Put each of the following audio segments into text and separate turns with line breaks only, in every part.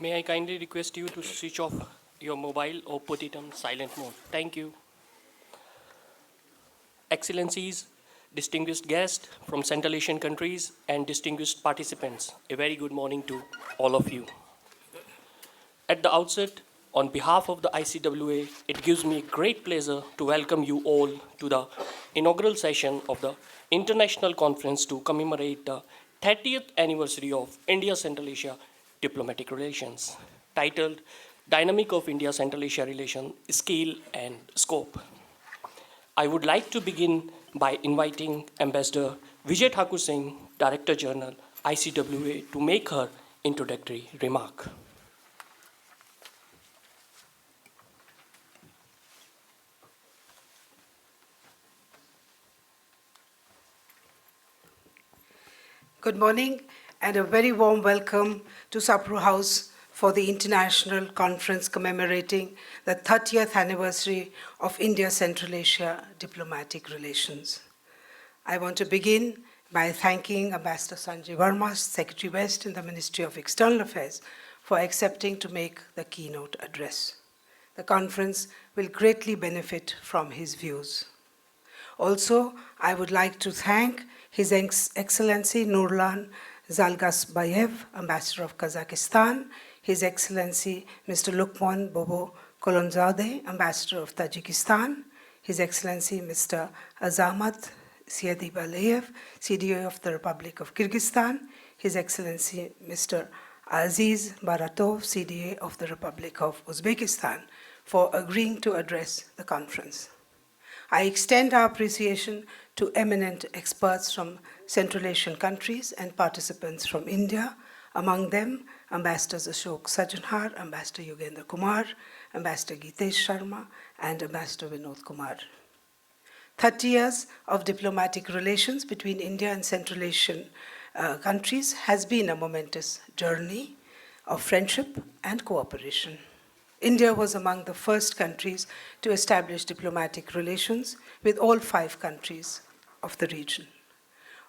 May I kindly request you to switch off your mobile or put it on silent mode? Thank you. Excellencies, distinguished guests from Central Asian countries, and distinguished participants, a very good morning to all of you. At the outset, on behalf of the ICWA, it gives me great pleasure to welcome you all to the inaugural session of the International Conference to commemorate the 30th anniversary of India-Central Asia Diplomatic Relations, titled Dynamic of India-Central Asia Relations, Scale and Scope. I would like to begin by inviting Ambassador Vijay Thakur Singh, Director General, ICWA, to make her introductory remark.
Good morning and a very warm welcome to Sapru House for the International Conference commemorating the 30th anniversary of India-Central Asia Diplomatic Relations. I want to begin by thanking Ambassador Sanjay Verma, Secretary West in the Ministry of External Affairs, for accepting to make the keynote address. The conference will greatly benefit from his views. Also, I would like to thank His Excellency Nurlan Zhalgasbayev, Ambassador of Kazakhstan, His Excellency Mr. Lukmon Bobokalonzoda, Ambassador of Tajikistan, His Excellency Mr. Azamat Seidibaliev, CDA of the Republic of Kyrgyzstan, His Excellency Mr. Aziz Baratov, CDA of the Republic of Uzbekistan, for agreeing to address the conference. I extend our appreciation to eminent experts from Central Asian countries and participants from India, among them Ambassadors Ashok Sajjanhar, Ambassador Yogendra Kumar, Ambassador Gitesh Sharma, and Ambassador Vinod Kumar. 30 years of diplomatic relations between India and Central Asian countries has been a momentous journey of friendship and cooperation. India was among the first countries to establish diplomatic relations with all 5 countries of the region.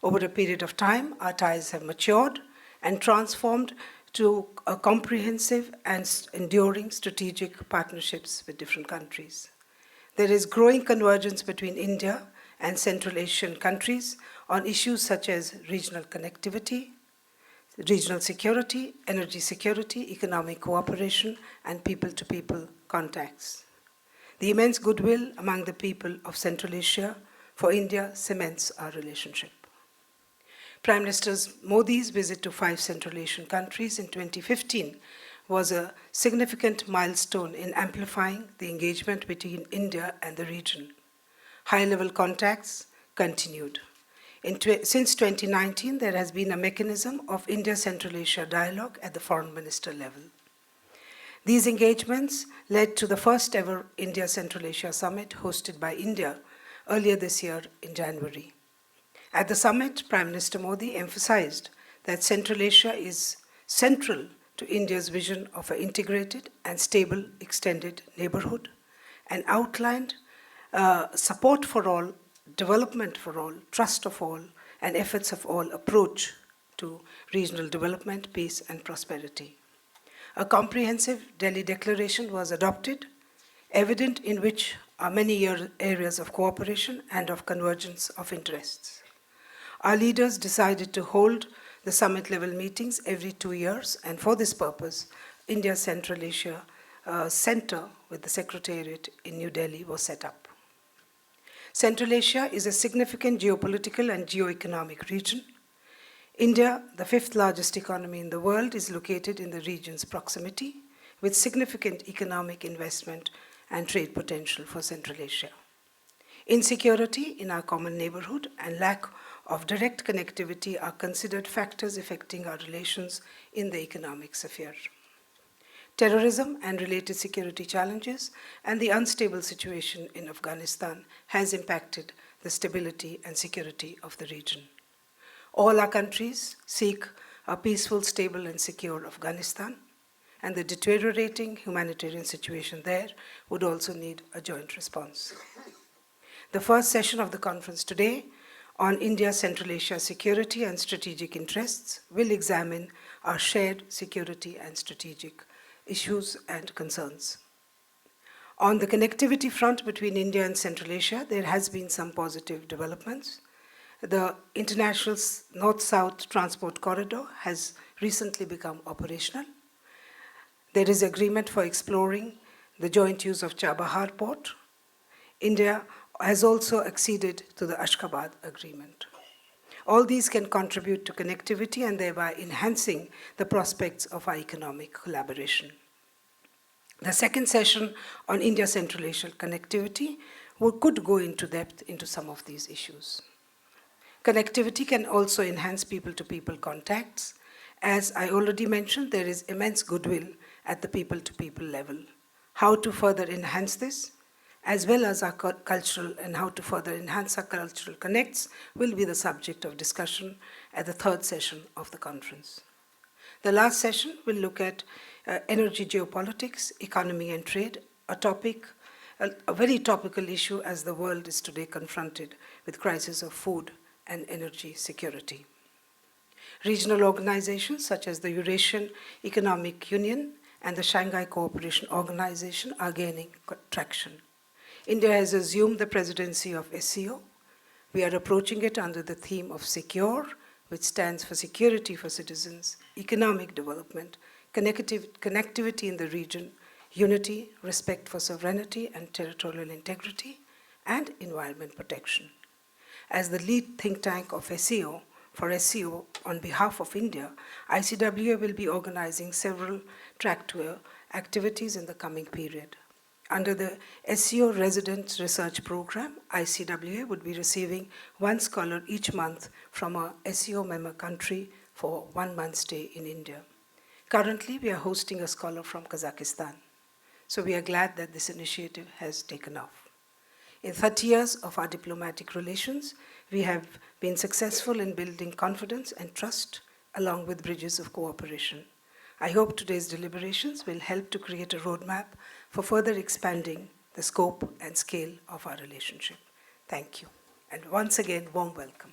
Over a period of time, our ties have matured and transformed to a comprehensive and enduring strategic partnerships with different countries. There is growing convergence between India and Central Asian countries on issues such as regional connectivity, regional security, energy security, economic cooperation, and people-to-people contacts. The immense goodwill among the people of Central Asia for India cements our relationship. Prime Minister Modi's visit to 5 Central Asian countries in 2015 was a significant milestone in amplifying the engagement between India and the region. High-level contacts continued. Since 2019, there has been a mechanism of India-Central Asia dialogue at the foreign minister level. These engagements led to the first ever India-Central Asia summit hosted by India earlier this year in January. At the summit, Prime Minister Modi emphasized that Central Asia is central to India's vision of an integrated and stable extended neighborhood and outlined support for all, development for all, trust of all, and efforts of all approach to regional development, peace, and prosperity. A comprehensive Delhi Declaration was adopted, evident in which are many areas of cooperation and of convergence of interests. Our leaders decided to hold the summit-level meetings every 2 years, and for this purpose, India-Central Asia Center with the Secretariat in New Delhi was set up. Central Asia is a significant geopolitical and geo-economic region. India, the 5th largest economy in the world, is located in the region's proximity, with significant economic investment and trade potential for Central Asia. Insecurity in our common neighborhood and lack of direct connectivity are considered factors affecting our relations in the economic sphere. Terrorism and related security challenges and the unstable situation in Afghanistan has impacted the stability and security of the region. All our countries seek a peaceful, stable, and secure Afghanistan, and the deteriorating humanitarian situation there would also need a joint response. The first session of the conference today on India-Central Asia security and strategic interests will examine our shared security and strategic issues and concerns. On the connectivity front between India and Central Asia, there has been some positive developments. The international North-South transport corridor has recently become operational. There is agreement for exploring the joint use of Chabahar port. India has also acceded to the Ashgabat agreement. All these can contribute to connectivity and thereby enhancing the prospects of our economic collaboration. The second session on India-Central Asia connectivity could go into depth into some of these issues. Connectivity can also enhance people-to-people contacts. As I already mentioned, there is immense goodwill at the people-to-people level. How to further enhance this, as well as our cultural and how to further enhance our cultural connects, will be the subject of discussion at the third session of the conference. The last session will look at energy geopolitics, economy and trade, a very topical issue as the world is today confronted with crisis of food and energy security. Regional organizations such as the Eurasian Economic Union and the Shanghai Cooperation Organization are gaining traction. India has assumed the presidency of SCO. We are approaching it under the theme of secure, which stands for security for citizens, economic development, connectivity in the region, unity, respect for sovereignty and territorial integrity, and environment protection. As the lead think tank of SCO, for SCO on behalf of India, ICWA will be organizing several track tour activities in the coming period. Under the SCO Resident Research Program, ICWA would be receiving one scholar each month from a SCO member country for 1 month stay in India. Currently, we are hosting a scholar from Kazakhstan. So we are glad that this initiative has taken off. In 30 years of our diplomatic relations, we have been successful in building confidence and trust along with bridges of cooperation. I hope today's deliberations will help to create a roadmap for further expanding the scope and scale of our relationship. Thank you. And once again, warm welcome.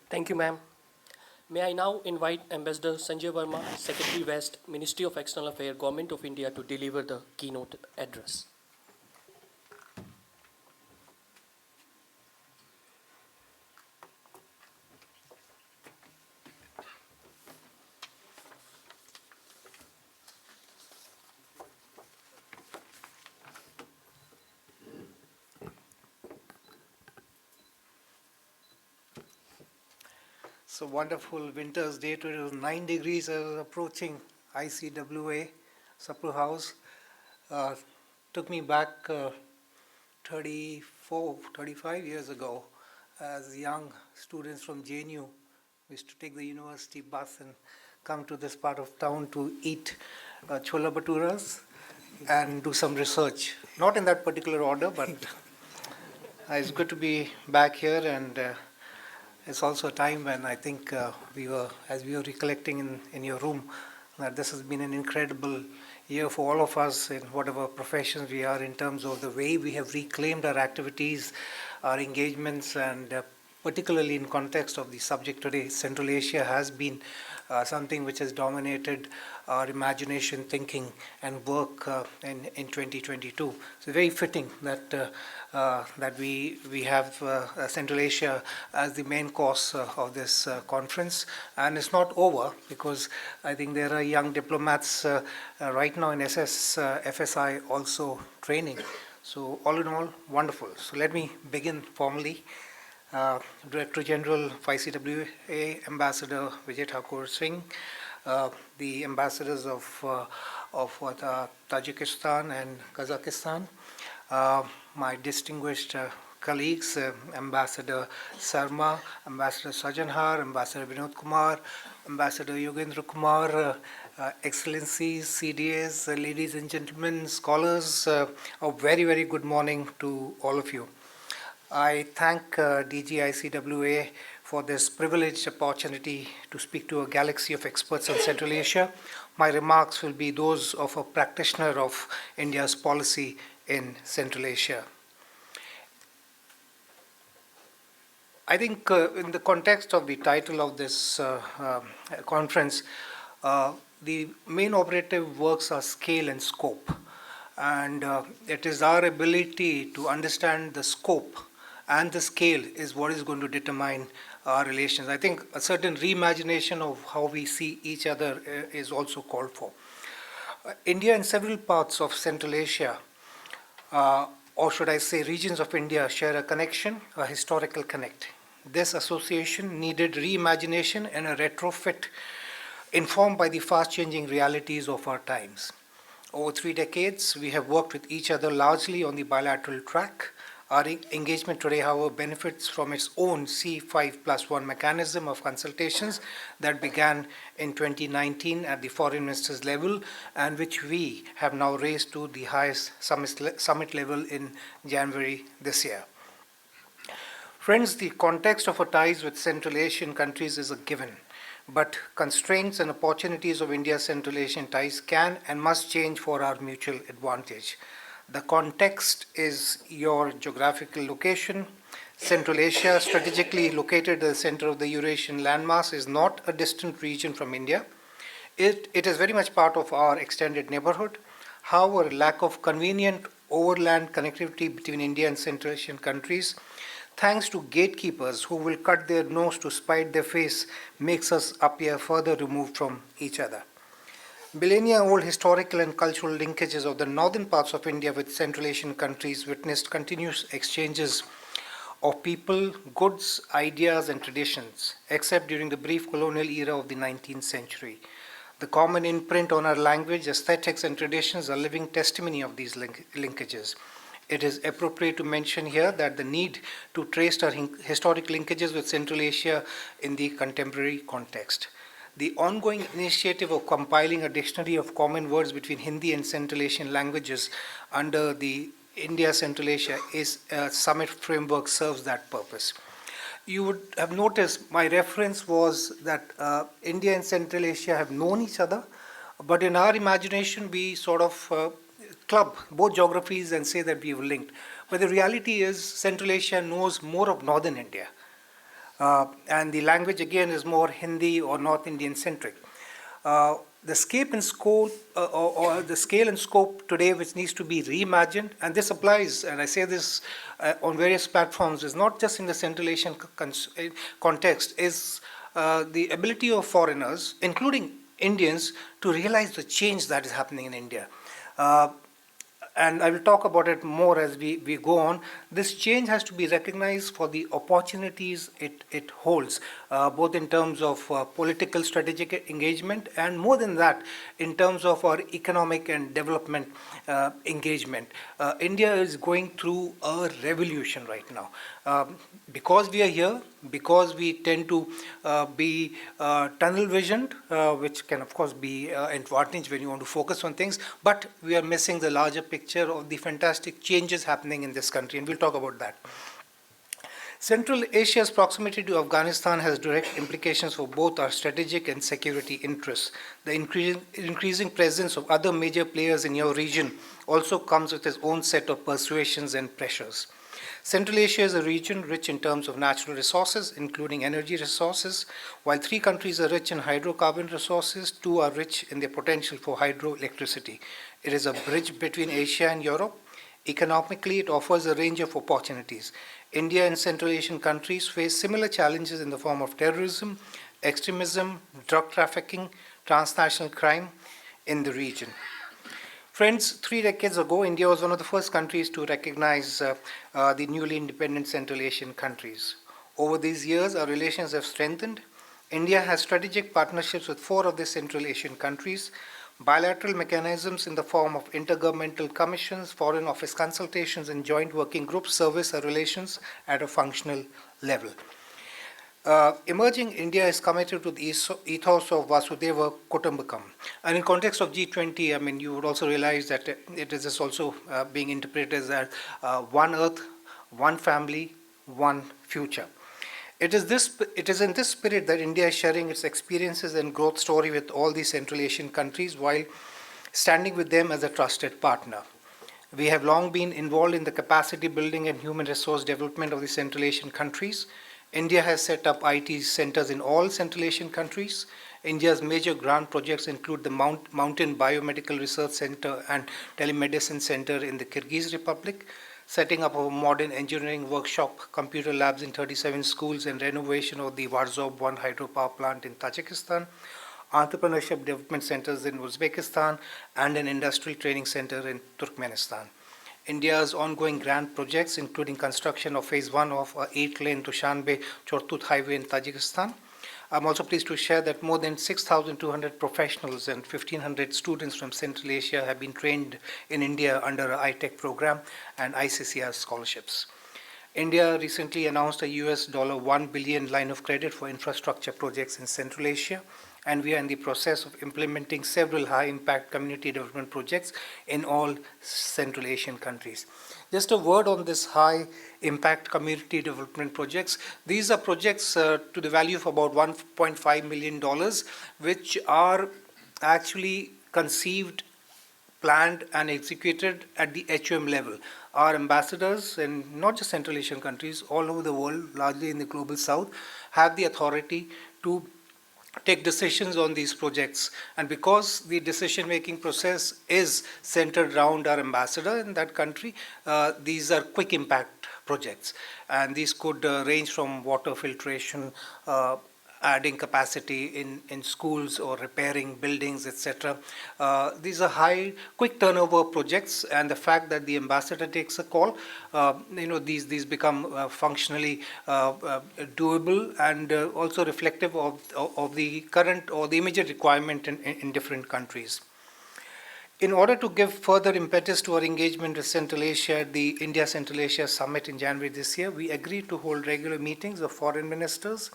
Thank you, ma'am. May I now invite Ambassador Sanjay Verma, Secretary West, Ministry of External Affairs, Government of India, to deliver the keynote address.
It's a wonderful winter's day today. It was 9 degrees. I was approaching ICWA, Sapru House. Took me back 35 years ago as young students from JNU. We used to take the university bus and come to this part of town to eat chola bhaturas and do some research. Not in that particular order, but it's good to be back here, and it's also a time when I think as we were recollecting in your room, that this has been an incredible year for all of us in whatever professions we are, in terms of the way we have reclaimed our activities, our engagements, and particularly in context of the subject today, Central Asia has been something which has dominated our imagination, thinking, and work in 2022. So very fitting that we have Central Asia as the main course of this conference. And it's not over, because I think there are young diplomats right now in FSI also training. So all in all, wonderful. So let me begin formally. Director General of ICWA, Ambassador Vijay, Thakur, Singh, the ambassadors of Tajikistan and Kazakhstan, my distinguished colleagues, Ambassador Sarma, Ambassador Sajanhar, Ambassador Vinod Kumar, Ambassador Yogendra Kumar, Excellencies, CDAs, ladies and gentlemen, scholars, a very, very good morning to all of you. I thank DG ICWA for this privileged opportunity to speak to a galaxy of experts on Central Asia. My remarks will be those of a practitioner of India's policy in Central Asia. I think in the context of the title of this conference, the main operative works are scale and scope. And it is our ability to understand the scope and the scale is what is going to determine our relations. I think a certain reimagination of how we see each other is also called for. India and several parts of Central Asia, or should I say regions of India, share a connection, a historical connect. This association needed reimagination and a retrofit informed by the fast-changing realities of our times. Over 3 decades, we have worked with each other largely on the bilateral track. Our engagement today, however, benefits from its own C5+1 mechanism of consultations that began in 2019 at the foreign ministers level and which we have now raised to the highest summit level in January this year. Friends, the context of our ties with Central Asian countries is a given, but constraints and opportunities of India's Central Asian ties can and must change for our mutual advantage. The context is your geographical location. Central Asia, strategically located at the center of the Eurasian landmass, is not a distant region from India. It is very much part of our extended neighborhood. However, lack of convenient overland connectivity between India and Central Asian countries, thanks to gatekeepers who will cut their nose to spite their face, makes us appear further removed from each other. Millennia-old historical and cultural linkages of the northern parts of India with Central Asian countries witnessed continuous exchanges of people, goods, ideas, and traditions, except during the brief colonial era of the 19th century. The common imprint on our language, aesthetics, and traditions are living testimony of these linkages. It is appropriate to mention here that the need to trace our historic linkages with Central Asia in the contemporary context. The ongoing initiative of compiling a dictionary of common words between Hindi and Central Asian languages under the India Central Asia Summit framework serves that purpose. You would have noticed my reference was that India and Central Asia have known each other, but in our imagination we sort of club both geographies and say that we were linked. But the reality is Central Asia knows more of Northern India. And the language again is more Hindi or North Indian centric. The scale and scope, or the scale and scope today, which needs to be reimagined, and this applies, and I say this on various platforms, is not just in the Central Asian context, is the ability of foreigners, including Indians, to realize the change that is happening in India. And I will talk about it more as we go on. This change has to be recognized for the opportunities it holds, both in terms of political strategic engagement and more than that, in terms of our economic and development engagement. India is going through a revolution right now. Because we are here, because we tend to be tunnel visioned, which can of course be an advantage when you want to focus on things, but we are missing the larger picture of the fantastic changes happening in this country, and we'll talk about that. Central Asia's proximity to Afghanistan has direct implications for both our strategic and security interests. The increasing presence of other major players in your region also comes with its own set of persuasions and pressures. Central Asia is a region rich in terms of natural resources, including energy resources. While 3 countries are rich in hydrocarbon resources, 2 are rich in their potential for hydroelectricity. It is a bridge between Asia and Europe. Economically, it offers a range of opportunities. India and Central Asian countries face similar challenges in the form of terrorism, extremism, drug trafficking, transnational crime in the region. Friends, 3 decades ago, India was one of the first countries to recognize the newly independent Central Asian countries. Over these years, our relations have strengthened. India has strategic partnerships with 4 of the Central Asian countries. Bilateral mechanisms in the form of intergovernmental commissions, foreign office consultations, and joint working groups service our relations at a functional level. Emerging India is committed to the ethos of Vasudhaiva Kutumbakam. And in context of G20, I mean, you would also realize that it is also being interpreted as one earth, one family, one future. It is in this spirit that India is sharing its experiences and growth story with all these Central Asian countries while standing with them as a trusted partner. We have long been involved in the capacity building and human resource development of the Central Asian countries. India has set up IT centers in all Central Asian countries. India's major grant projects include the Mountain Biomedical Research Center and Telemedicine Center in the Kyrgyz Republic, setting up a modern engineering workshop, computer labs in 37 schools, and renovation of the Varzob 1 hydropower plant in Tajikistan, entrepreneurship development centers in Uzbekistan, and an industrial training center in Turkmenistan. India's ongoing grant projects, including construction of phase 1 of a 8-lane Dushanbe-Chortut highway in Tajikistan. I'm also pleased to share that more than 6,200 professionals and 1,500 students from Central Asia have been trained in India under a ITech program and ICCR scholarships. India recently announced a US $1 billion line of credit for infrastructure projects in Central Asia, and we are in the process of implementing several high-impact community development projects in all Central Asian countries. Just a word on this high-impact community development projects. These are projects to the value of about $1.5 million, which are actually conceived, planned, and executed at the HOM level. Our ambassadors in not just Central Asian countries, all over the world, largely in the global south, have the authority to take decisions on these projects. And because the decision-making process is centered around our ambassador in that country, these are quick impact projects. And these could range from water filtration, adding capacity in schools or repairing buildings, etc. These are high, quick turnover projects, and the fact that the ambassador takes a call, these become functionally doable and also reflective of the current or the immediate requirement in different countries. In order to give further impetus to our engagement with Central Asia at the India-Central Asia Summit in January this year, we agreed to hold regular meetings of foreign ministers,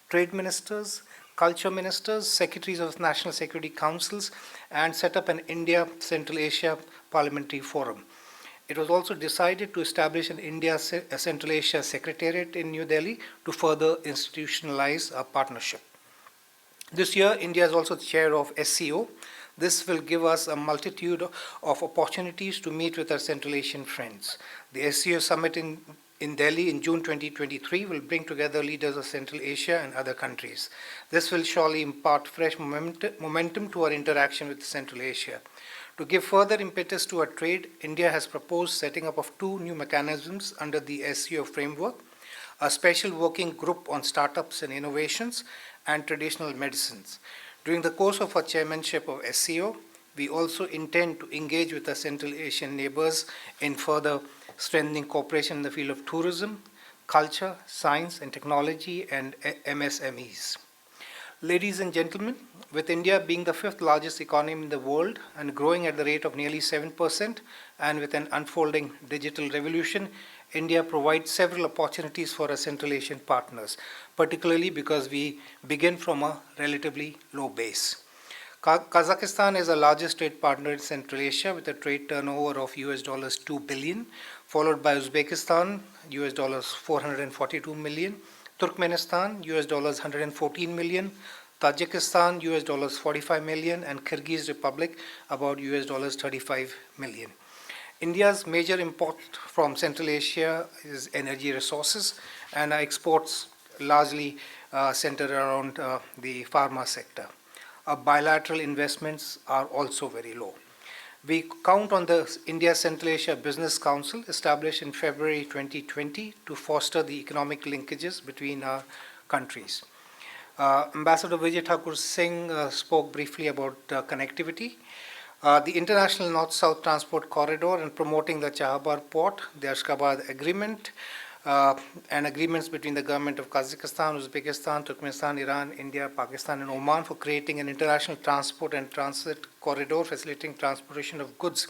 trade ministers, culture ministers, secretaries of national security councils, and set up an India-Central Asia Parliamentary Forum. It was also decided to establish an India-Central Asia Secretariat in New Delhi to further institutionalize our partnership. This year, India is also the chair of SCO. This will give us a multitude of opportunities to meet with our Central Asian friends. The SCO Summit in Delhi in June 2023 will bring together leaders of Central Asia and other countries. This will surely impart fresh momentum to our interaction with Central Asia. To give further impetus to our trade, India has proposed setting up of 2 new mechanisms under the SCO framework: a special working group on startups and innovations and traditional medicines. During the course of our chairmanship of SCO, we also intend to engage with our Central Asian neighbors in further strengthening cooperation in the field of tourism, culture, science and technology, and MSMEs. Ladies and gentlemen, with India being the 5th largest economy in the world and growing at the rate of nearly 7%, and with an unfolding digital revolution, India provides several opportunities for our Central Asian partners, particularly because we begin from a relatively low base. Kazakhstan is the largest trade partner in Central Asia with a trade turnover of $2 billion, followed by Uzbekistan, $442 million, Turkmenistan, $114 million, Tajikistan, $45 million, and Kyrgyz Republic, about $35 million. India's major import from Central Asia is energy resources, and our exports largely center around the pharma sector. Our bilateral investments are also very low. We count on the India Central Asia Business Council, established in February 2020, to foster the economic linkages between our countries. Ambassador Vijay Thakur Singh spoke briefly about connectivity. The International North-South Transport Corridor and promoting the Chahabar Port, the Ashgabat Agreement, and agreements between the government of Kazakhstan, Uzbekistan, Turkmenistan, Iran, India, Pakistan, and Oman for creating an international transport and transit corridor facilitating transportation of goods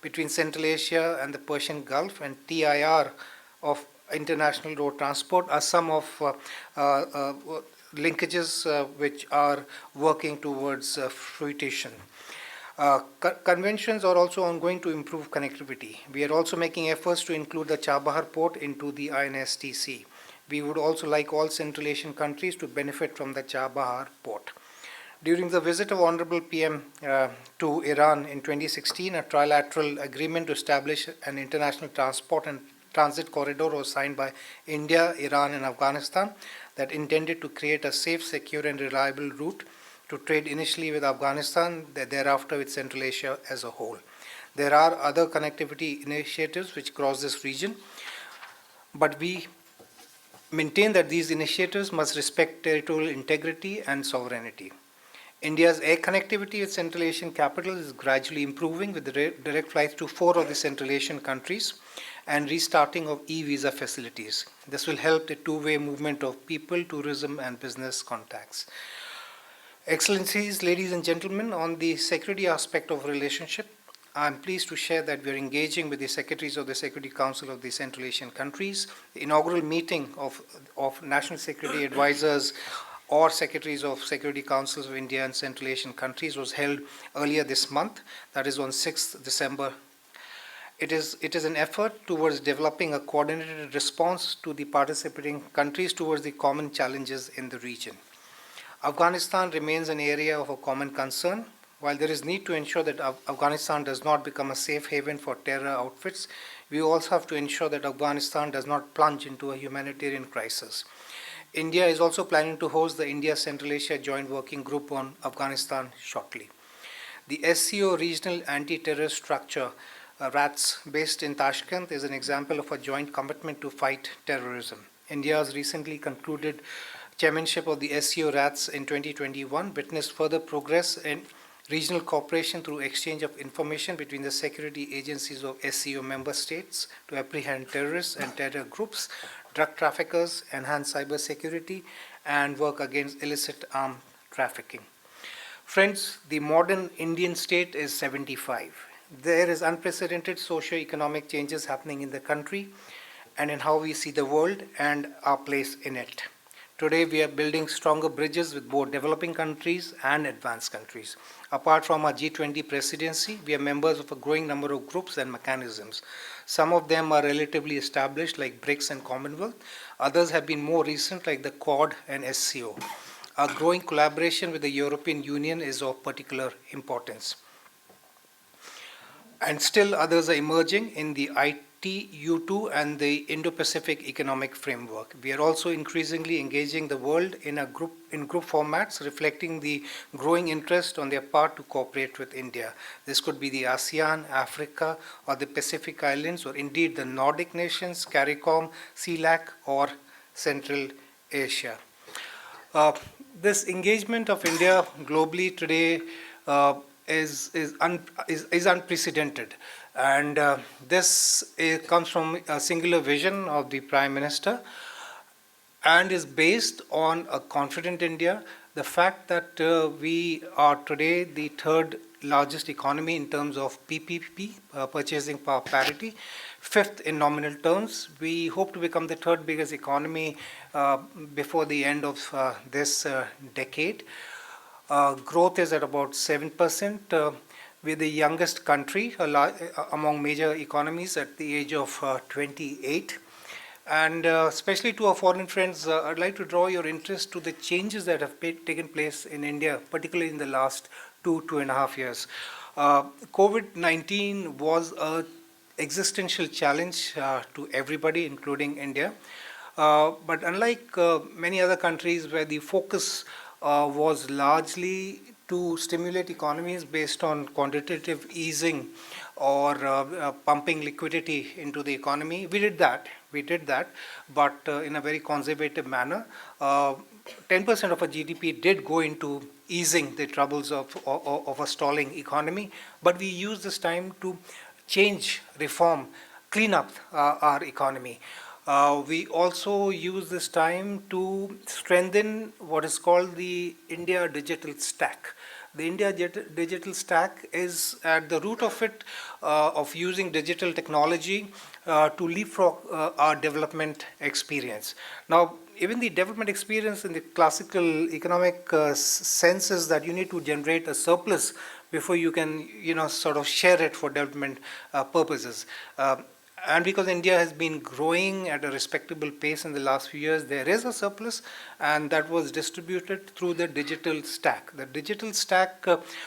between Central Asia and the Persian Gulf, and TIR of international road transport are some of linkages which are working towards fruition. Conventions are also ongoing to improve connectivity. We are also making efforts to include the Chabahar port into the INSTC. We would also like all Central Asian countries to benefit from the Chabahar port. During the visit of Honorable PM to Iran in 2016, a trilateral agreement to establish an international transport and transit corridor was signed by India, Iran, and Afghanistan that intended to create a safe, secure, and reliable route to trade initially with Afghanistan, thereafter with Central Asia as a whole. There are other connectivity initiatives which cross this region, but we maintain that these initiatives must respect territorial integrity and sovereignty. India's air connectivity with Central Asian capitals is gradually improving with direct flights to 4 of the Central Asian countries and restarting of e-visa facilities. This will help the two-way movement of people, tourism, and business contacts. Excellencies, ladies and gentlemen, on the security aspect of relationship, I'm pleased to share that we are engaging with the secretaries of the Security Council of the Central Asian countries. The inaugural meeting of National Security Advisors or Secretaries of Security Councils of India and Central Asian countries was held earlier this month, that is on 6th December. It is an effort towards developing a coordinated response to the participating countries towards the common challenges in the region. Afghanistan remains an area of a common concern. While there is need to ensure that Afghanistan does not become a safe haven for terror outfits, we also have to ensure that Afghanistan does not plunge into a humanitarian crisis. India is also planning to host the India-Central Asia Joint Working Group on Afghanistan shortly. The SCO Regional Anti-Terrorist Structure, RATS, based in Tashkent, is an example of a joint commitment to fight terrorism. India has recently concluded chairmanship of the SCO RATS in 2021, witnessed further progress in regional cooperation through exchange of information between the security agencies of SCO member states to apprehend terrorists and terror groups, drug traffickers, enhance cyber security, and work against illicit arms trafficking. Friends, the modern Indian state is 75. There is unprecedented socio-economic changes happening in the country and in how we see the world and our place in it. Today, we are building stronger bridges with both developing countries and advanced countries. Apart from our G20 presidency, we are members of a growing number of groups and mechanisms. Some of them are relatively established, like BRICS and Commonwealth. Others have been more recent, like the Quad and SCO. Our growing collaboration with the European Union is of particular importance. And still others are emerging in the ITU2 and the Indo-Pacific Economic Framework. We are also increasingly engaging the world in group formats, reflecting the growing interest on their part to cooperate with India. This could be the ASEAN, Africa, or the Pacific Islands, or indeed the Nordic nations, CARICOM, CELAC, or Central Asia. This engagement of India globally today is unprecedented, and this comes from a singular vision of the Prime Minister and is based on a confident India, the fact that we are today the third largest economy in terms of PPP, purchasing power parity, fifth in nominal terms. We hope to become the third biggest economy before the end of this decade. Growth is at about 7%. We're the youngest country among major economies at the age of 28. And especially to our foreign friends, I'd like to draw your interest to the changes that have taken place in India, particularly in the last 2.5 years. COVID-19 was an existential challenge to everybody, including India. But unlike many other countries where the focus was largely to stimulate economies based on quantitative easing or pumping liquidity into the economy, we did that, but in a very conservative manner. 10% of our GDP did go into easing the troubles of a stalling economy, but we used this time to change, reform, clean up our economy. We also use this time to strengthen what is called the India Digital Stack. The India Digital Stack is at the root of it, of using digital technology to leapfrog our development experience. Now, even the development experience in the classical economic sense is that you need to generate a surplus before you can, sort of share it for development purposes. and because India has been growing at a respectable pace in the last few years, there is a surplus, and that was distributed through the digital stack. The digital stack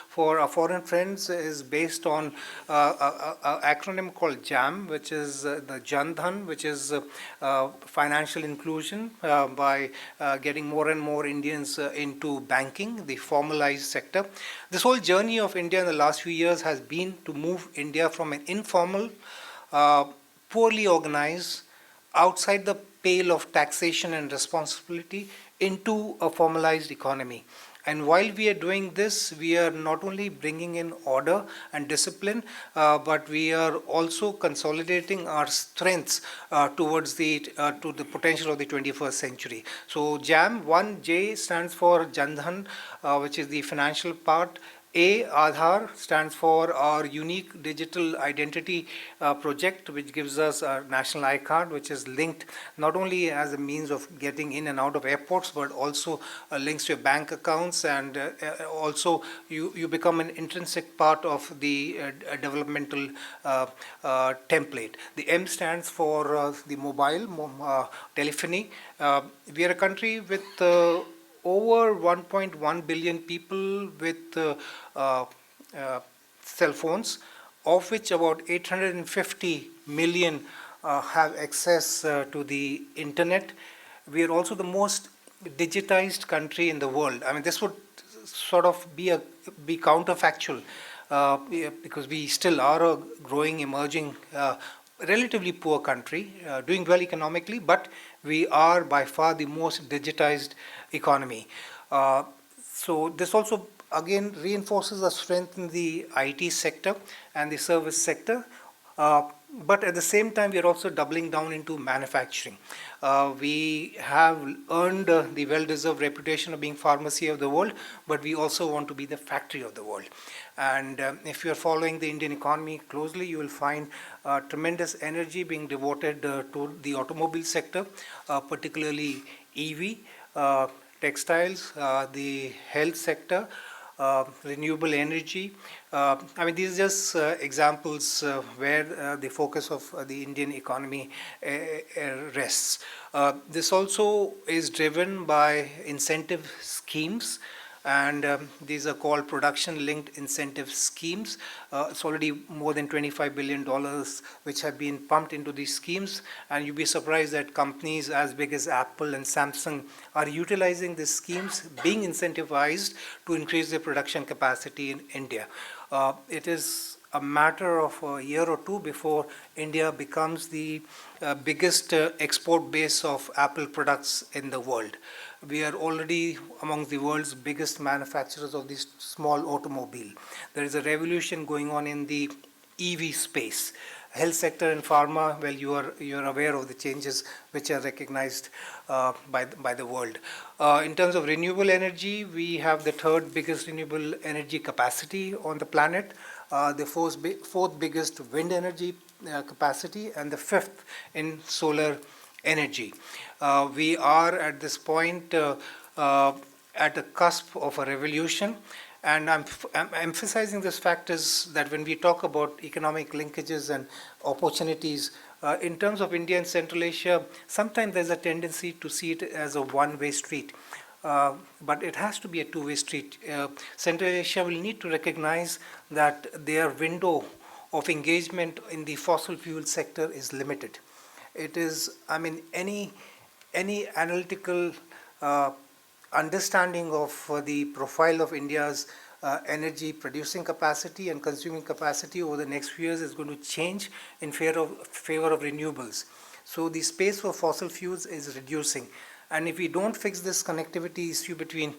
for our foreign friends is based on an acronym called JAM, which is the Jan Dhan, which is financial inclusion by getting more and more Indians into banking, the formalized sector. This whole journey of India in the last few years has been to move India from an informal, poorly organized, outside the pale of taxation and responsibility into a formalized economy. And while we are doing this, we are not only bringing in order and discipline, but we are also consolidating our strengths towards to the potential of the 21st century. So JAM, 1J stands for Jandhan, which is the financial part. Aadhaar stands for our unique digital identity project, which gives us our national iCard, which is linked not only as a means of getting in and out of airports, but also links to your bank accounts, and also you become an intrinsic part of the developmental template. The M stands for the mobile telephony. We are a country with over 1.1 billion people with cell phones, of which about 850 million have access to the internet. We are also the most digitized country in the world. I mean, this would sort of be counterfactual because we still are a growing, emerging, relatively poor country, doing well economically, but we are by far the most digitized economy. So this also again reinforces our strength in the IT sector and the service sector. But at the same time, we are also doubling down into manufacturing. We have earned the well-deserved reputation of being pharmacy of the world, but we also want to be the factory of the world. And if you are following the Indian economy closely, you will find tremendous energy being devoted to the automobile sector, particularly EV, textiles, the health sector, renewable energy. I mean, these are just examples where the focus of the Indian economy rests. This also is driven by incentive schemes, and these are called production-linked incentive schemes. It's already more than $25 billion which have been pumped into these schemes, and you'd be surprised that companies as big as Apple and Samsung are utilizing these schemes, being incentivized to increase their production capacity in India. It is a matter of a year or two before India becomes the biggest export base of Apple products in the world. We are already among the world's biggest manufacturers of this small automobile. There is a revolution going on in the EV space. Health sector and pharma, well, you're aware of the changes which are recognized by the world. In terms of renewable energy, we have the third biggest renewable energy capacity on the planet, the fourth biggest wind energy capacity, and the fifth in solar energy. We are at this point at the cusp of a revolution, and I'm emphasizing this fact is that when we talk about economic linkages and opportunities, in terms of India and Central Asia, sometimes there's a tendency to see it as a one-way street. But it has to be a two-way street. Central Asia will need to recognize that their window of engagement in the fossil fuel sector is limited. It is, I mean, any analytical understanding of the profile of India's energy producing capacity and consuming capacity over the next few years is going to change in favor of renewables. So the space for fossil fuels is reducing. And if we don't fix this connectivity issue between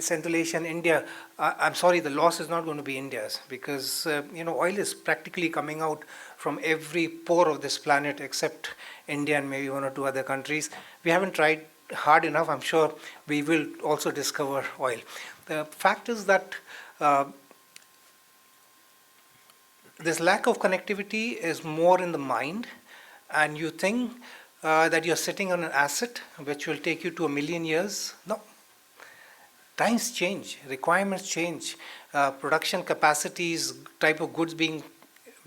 Central Asia and India, I'm sorry, the loss is not going to be India's, because oil is practically coming out from every pore of this planet except India and maybe one or two other countries. We haven't tried hard enough. I'm sure we will also discover oil. The fact is that this lack of connectivity is more in the mind, and you think that you're sitting on an asset which will take you to 1 million years. No. Times change, requirements change, production capacities, type of goods being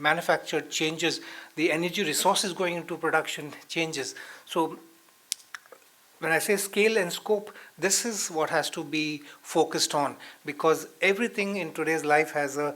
manufactured changes, the energy resources going into production changes. So when I say scale and scope, this is what has to be focused on, because everything in today's life has a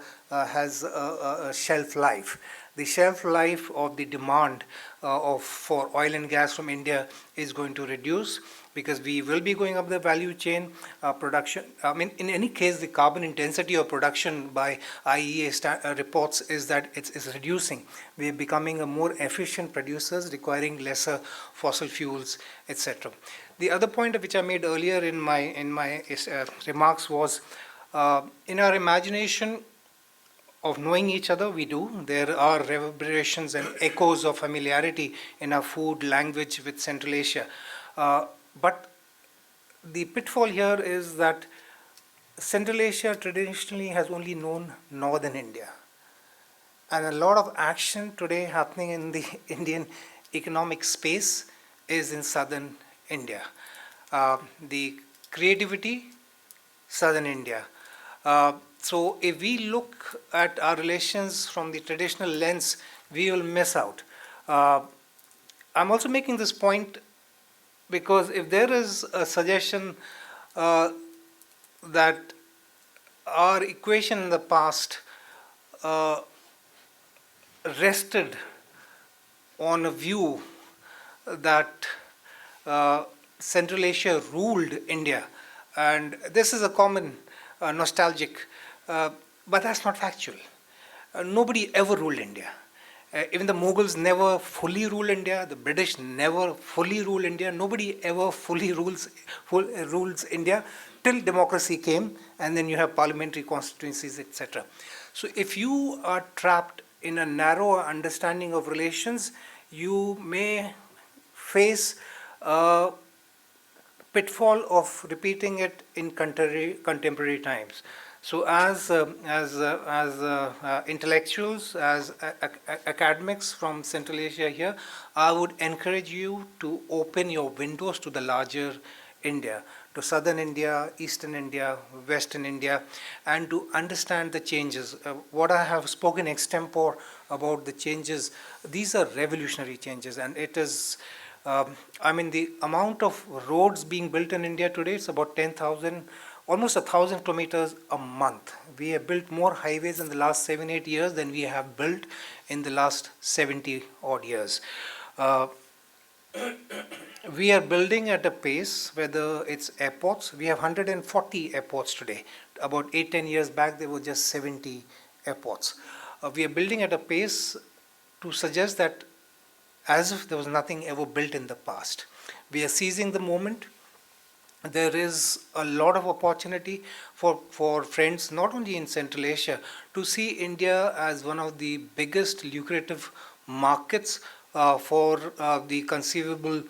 shelf life. The shelf life of the demand for oil and gas from India is going to reduce, because we will be going up the value chain production. I mean, in any case, the carbon intensity of production by IEA reports is that it's reducing. We are becoming a more efficient producers, requiring lesser fossil fuels, etc. The other point which I made earlier in my remarks was, in our imagination of knowing each other, we do. There are reverberations and echoes of familiarity in our food, language with Central Asia. But the pitfall here is that Central Asia traditionally has only known northern India. And a lot of action today happening in the Indian economic space is in southern India. The creativity, southern India. So if we look at our relations from the traditional lens, we will miss out. I'm also making this point because if there is a suggestion that our equation in the past rested on a view that Central Asia ruled India, and this is a common nostalgic, but that's not factual. Nobody ever ruled India. Even the Mughals never fully ruled India. The British never fully ruled India. Nobody ever fully rules India till democracy came, and then you have parliamentary constituencies, etc. So if you are trapped in a narrow understanding of relations, you may face a pitfall of repeating it in contemporary times. So as intellectuals, as academics from Central Asia here, I would encourage you to open your windows to the larger India, to southern India, eastern India, western India, and to understand the changes. What I have spoken extempore about the changes, these are revolutionary changes, and it is, I mean, the amount of roads being built in India today is about 10,000, almost 1,000 kilometers a month. We have built more highways in the last 7-8 years than we have built in the last 70 odd years. We are building at a pace, whether it's airports, we have 140 airports today. About 8-10 years back, there were just 70 airports. We are building at a pace to suggest that as if there was nothing ever built in the past. We are seizing the moment. There is a lot of opportunity for friends, not only in Central Asia, to see India as one of the biggest lucrative markets for the conceivable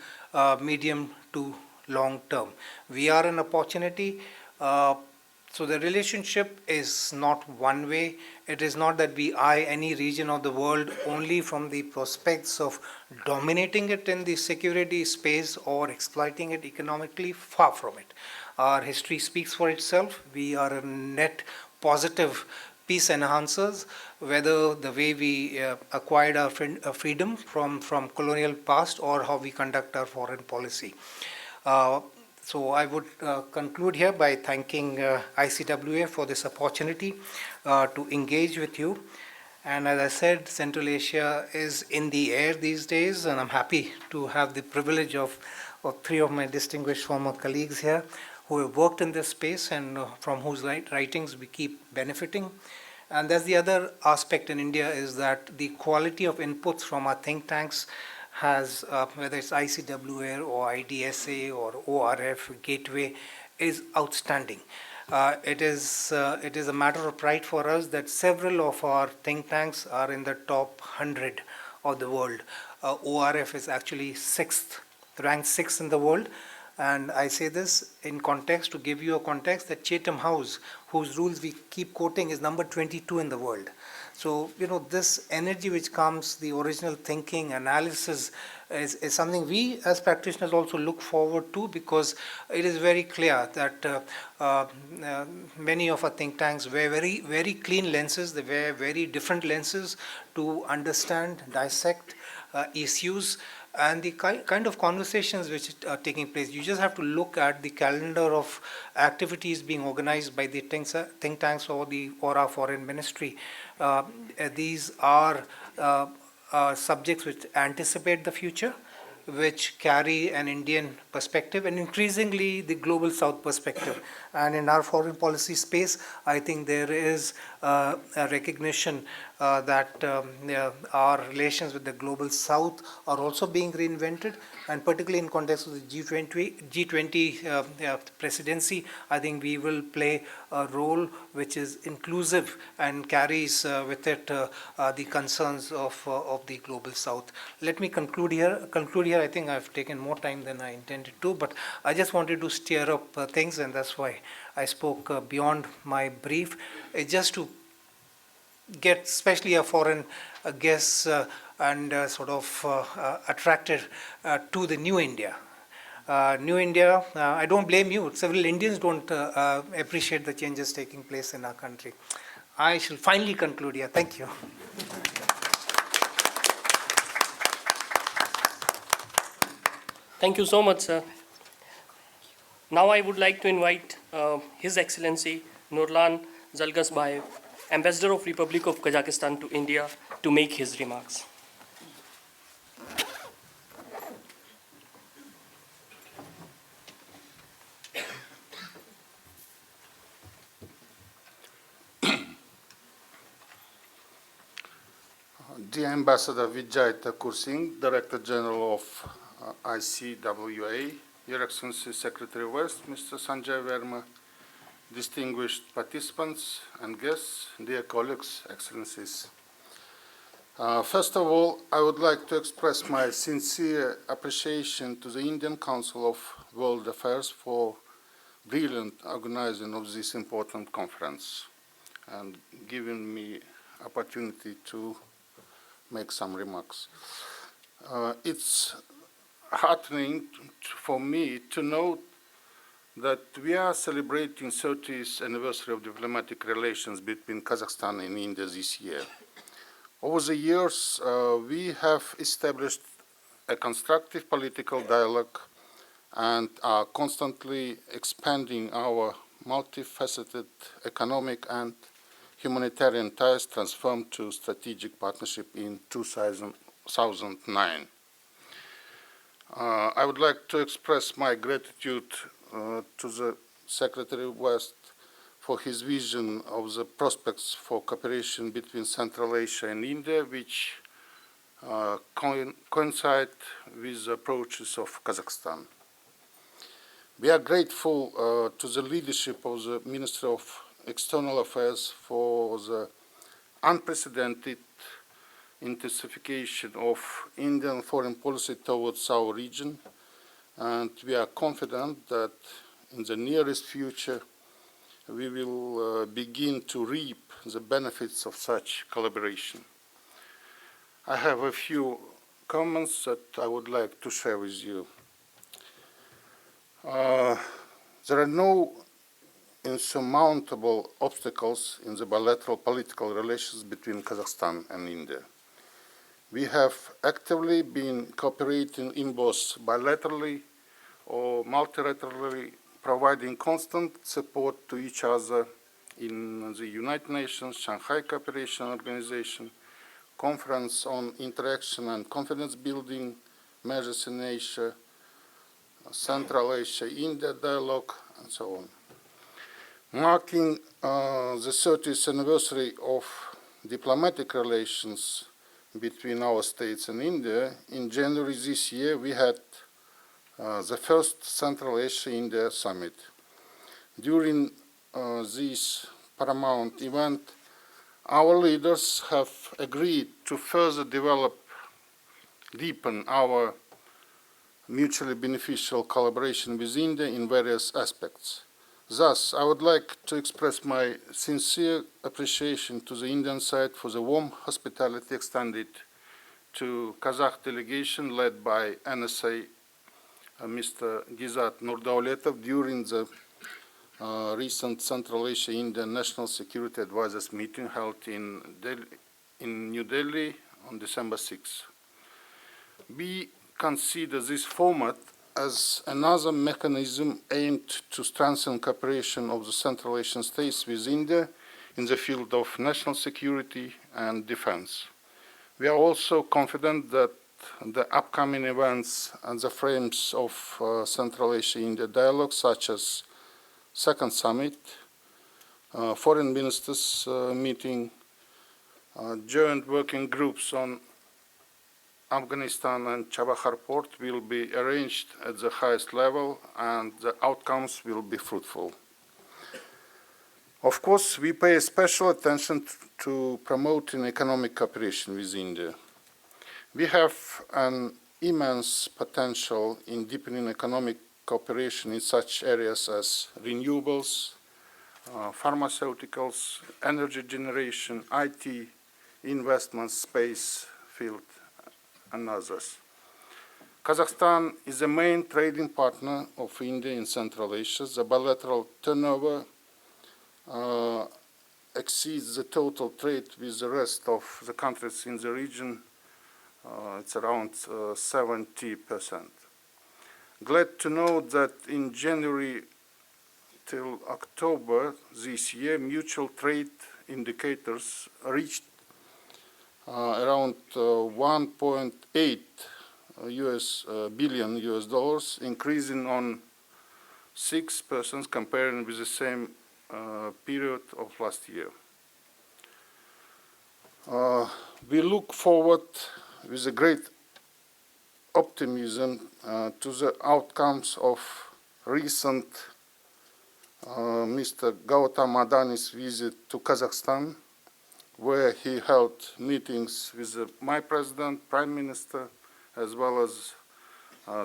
medium to long term. We are an opportunity. So the relationship is not one way. It is not that we eye any region of the world only from the prospects of dominating it in the security space or exploiting it economically. Far from it. Our history speaks for itself. We are a net positive peace enhancers, whether the way we acquired our freedom from colonial past or how we conduct our foreign policy. So I would conclude here by thanking ICWA for this opportunity to engage with you. And as I said, Central Asia is in the air these days, and I'm happy to have the privilege of 3 of my distinguished former colleagues here who have worked in this space and from whose writings we keep benefiting. And that's the other aspect in India, is that the quality of inputs from our think tanks has, whether it's ICWA or IDSA or ORF, Gateway, is outstanding. It is a matter of pride for us that several of our think tanks are in the top 100 of the world. ORF is actually ranked 6th in the world. And I say this in context, to give you a context, that Chatham House, whose rules we keep quoting, is number 22 in the world. So, this energy which comes, the original thinking, analysis, is something we as practitioners also look forward to, because it is very clear that many of our think tanks wear very, very clean lenses. They wear very different lenses to understand, dissect issues and the kind of conversations which are taking place. You just have to look at the calendar of activities being organized by the think tanks or our foreign ministry. These are subjects which anticipate the future, which carry an Indian perspective and increasingly the global South perspective. And in our foreign policy space, I think there is a recognition that our relations with the global South are also being reinvented, and particularly in context of the G20 presidency, I think we will play a role which is inclusive and carries with it the concerns of the global South. Let me conclude here. I think I've taken more time than I intended to, but I just wanted to stir up things, and that's why I spoke beyond my brief, just to get especially a foreign guests and sort of attracted to the new India. New India, I don't blame you. Several Indians don't appreciate the changes taking place in our country. I shall finally conclude here. Thank you.
Thank you so much, sir. Now I would like to invite His Excellency Nurlan Zhalgasbayev, Ambassador of Republic of Kazakhstan to India, to make his remarks.
Dear Ambassador Vijay Thakur Singh, Director General of ICWA, Your Excellency Secretary West, Mr. Sanjay Verma, distinguished participants and guests, dear colleagues, Excellencies. First of all, I would like to express my sincere appreciation to the Indian Council of World Affairs for brilliant organizing of this important conference and giving me opportunity to make some remarks. It's heartening for me to note that we are celebrating 30th anniversary of diplomatic relations between Kazakhstan and India this year. Over the years, we have established a constructive political dialogue and are constantly expanding our multifaceted economic and humanitarian ties transformed to strategic partnership in 2009. I would like to express my gratitude to the Secretary West for his vision of the prospects for cooperation between Central Asia and India, which coincide with the approaches of Kazakhstan. We are grateful to the leadership of the Ministry of External Affairs for the unprecedented intensification of Indian foreign policy towards our region, and we are confident that in the nearest future we will begin to reap the benefits of such collaboration. I have a few comments that I would like to share with you. There are no insurmountable obstacles in the bilateral political relations between Kazakhstan and India. We have actively been cooperating in both bilaterally or multilaterally, providing constant support to each other in the United Nations, Shanghai Cooperation Organization, Conference on Interaction and Confidence Building Measures in Asia, Central Asia-India Dialogue, and so on. Marking the 30th anniversary of diplomatic relations between our states and India, in January this year we had the first Central Asia-India Summit. During this paramount event, our leaders have agreed to further deepen our mutually beneficial collaboration with India in various aspects. Thus, I would like to express my sincere appreciation to the Indian side for the warm hospitality extended to Kazakh delegation led by NSA Mr. Gizat Nurdauletov during the recent Central Asia India National Security Advisors meeting held in New Delhi on December 6. We consider this format as another mechanism aimed to strengthen cooperation of the Central Asian states with India in the field of national security and defense. We are also confident that the upcoming events and the frames of Central Asia-India dialogue, such as Second Summit, Foreign Ministers meeting, joint working groups on Afghanistan and Chabahar port will be arranged at the highest level and the outcomes will be fruitful. Of course, we pay special attention to promoting economic cooperation with India. We have an immense potential in deepening economic cooperation in such areas as renewables, pharmaceuticals, energy generation, IT, investment, space field, and others. Kazakhstan is the main trading partner of India in Central Asia. The bilateral turnover exceeds the total trade with the rest of the countries in the region. It's around 70%. Glad to know that in January till October this year, mutual trade indicators reached around 1.8 billion US dollars, increasing on 6% comparing with the same period of last year. We look forward with a great optimism to the outcomes of recent Mr. Gautam Adani's visit to Kazakhstan, where he held meetings with my president, prime minister, as well as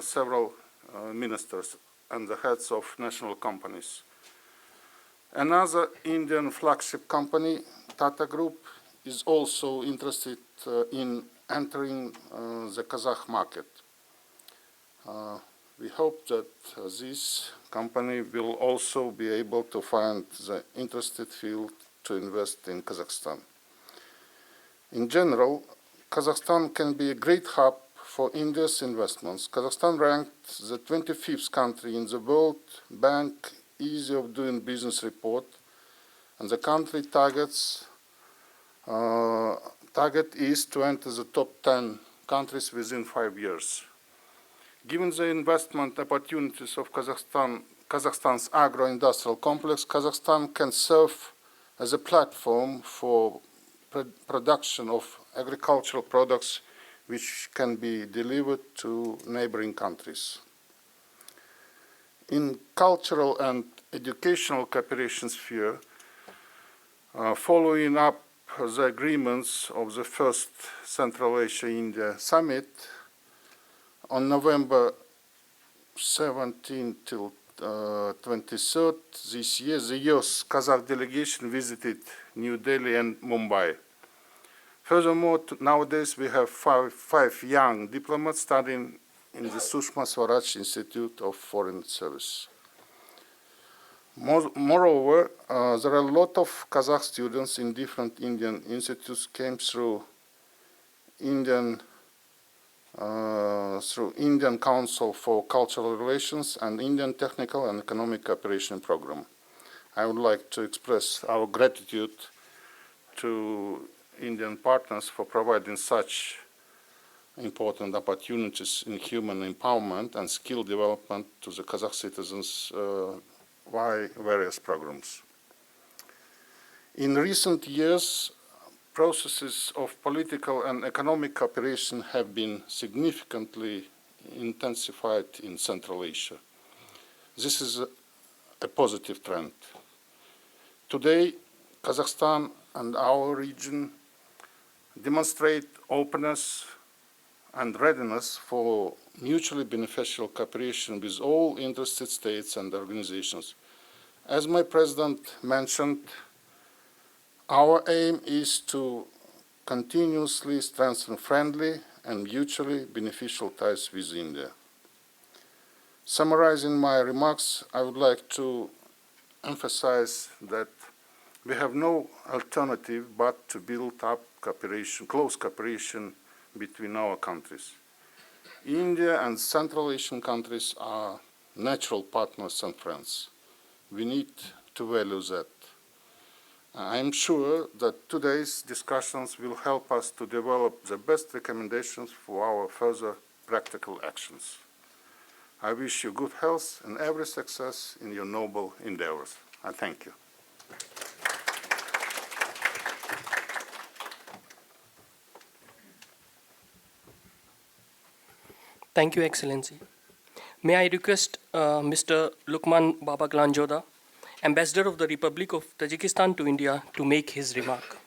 several ministers and the heads of national companies. Another Indian flagship company, Tata Group, is also interested in entering the Kazakh market. We hope that this company will also be able to find the interested field to invest in Kazakhstan. In general, Kazakhstan can be a great hub for India's investments. Kazakhstan ranked the 25th country in the World Bank Ease of Doing Business report, and the country target is to enter the top 10 countries within 5 years. Given the investment opportunities of Kazakhstan's agro-industrial complex, Kazakhstan can serve as a platform for production of agricultural products which can be delivered to neighboring countries. In cultural and educational cooperation sphere, following up the agreements of the first Central Asia-India Summit, on November 17 till 23rd this year, the US Kazakh delegation visited New Delhi and Mumbai. Furthermore, nowadays we have five young diplomats studying in the Sushma Swaraj Institute of Foreign Service. Moreover, there are a lot of Kazakh students in different Indian institutes came through Indian Council for Cultural Relations and Indian Technical and Economic Cooperation Program. I would like to express our gratitude to Indian partners for providing such important opportunities in human empowerment and skill development to the Kazakh citizens via various programs. In recent years, processes of political and economic cooperation have been significantly intensified in Central Asia. This is a positive trend. Today, Kazakhstan and our region demonstrate openness and readiness for mutually beneficial cooperation with all interested states and organizations. As my president mentioned, our aim is to continuously strengthen friendly and mutually beneficial ties with India. Summarizing my remarks, I would like to emphasize that we have no alternative but to build up cooperation, close cooperation between our countries. India and Central Asian countries are natural partners and friends. We need to value that. I am sure that today's discussions will help us to develop the best recommendations for our further practical actions. I wish you good health and every success in your noble endeavors. I thank you.
Thank you, Excellency. May I request Mr. Lukmon Bobokalonzoda, Ambassador of the Republic of Tajikistan to India, to make his remark.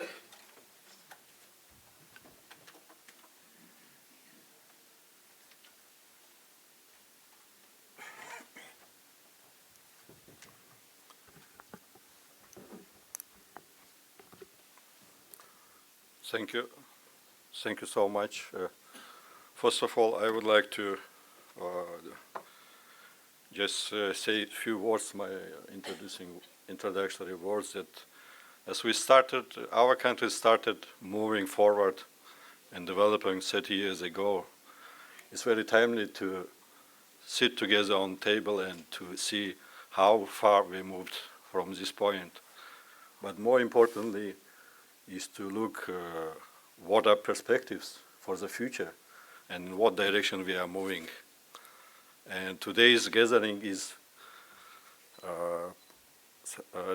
Thank you. Thank you so much. First of all, I would like to just say a few words, my introductory words, that as we started, our country started moving forward and developing 30 years ago. It's very timely to sit together on the table and to see how far we moved from this point. But more importantly, is to look what are perspectives for the future and in what direction we are moving. And today's gathering is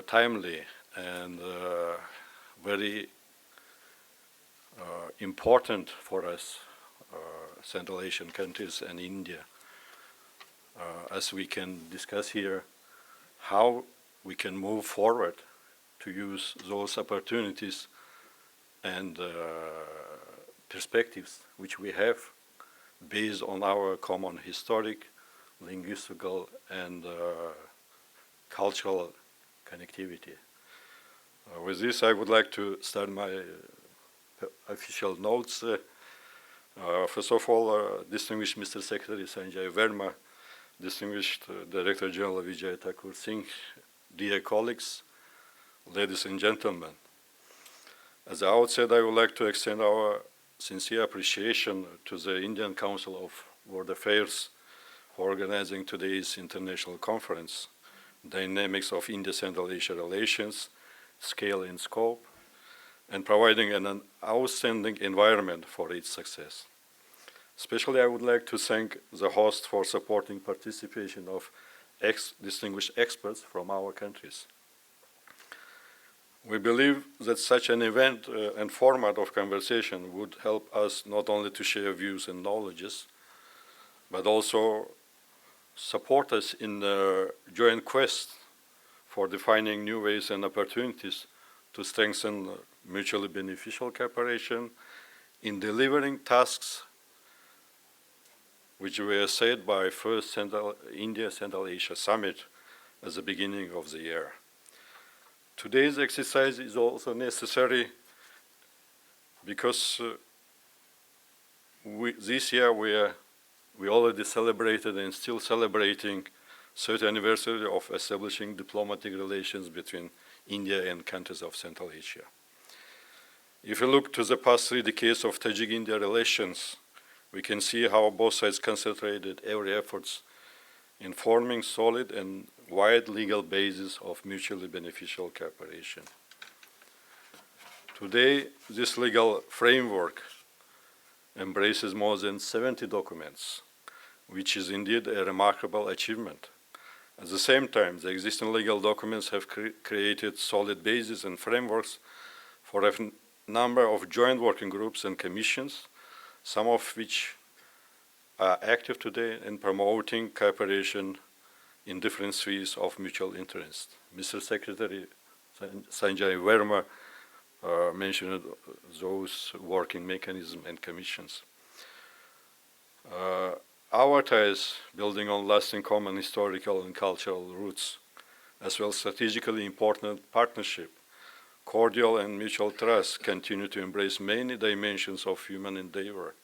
timely and very important for us, Central Asian countries and India, as we can discuss here how we can move forward to use those opportunities and perspectives which we have based on our common historic, linguistical, and cultural connectivity. With this, I would like to start my official notes. First of all, distinguished Mr. Secretary Sanjay Verma, distinguished Director General Vijay Thakur Singh, dear colleagues, ladies and gentlemen. At the outset, I would like to extend our sincere appreciation to the Indian Council of World Affairs for organizing today's international conference, Dynamics of India-Central Asia Relations, Scale and Scope, and providing an outstanding environment for its success. Especially, I would like to thank the host for supporting participation of distinguished experts from our countries. We believe that such an event and format of conversation would help us not only to share views and knowledges, but also support us in the joint quest for defining new ways and opportunities to strengthen mutually beneficial cooperation in delivering tasks which were set by first India-Central Asia Summit at the beginning of the year. Today's exercise is also necessary because this year we already celebrated and still celebrating 30th anniversary of establishing diplomatic relations between India and countries of Central Asia. If you look to the past 3 decades of Tajik-India relations, we can see how both sides concentrated every efforts in forming solid and wide legal basis of mutually beneficial cooperation. Today, this legal framework embraces more than 70 documents, which is indeed a remarkable achievement. At the same time, the existing legal documents have created solid bases and frameworks for a number of joint working groups and commissions, some of which are active today in promoting cooperation in different spheres of mutual interest. Mr. Secretary Sanjay Verma mentioned those working mechanisms and commissions. Our ties, building on lasting common historical and cultural roots, as well as strategically important partnership, cordial and mutual trust, continue to embrace many dimensions of human endeavor,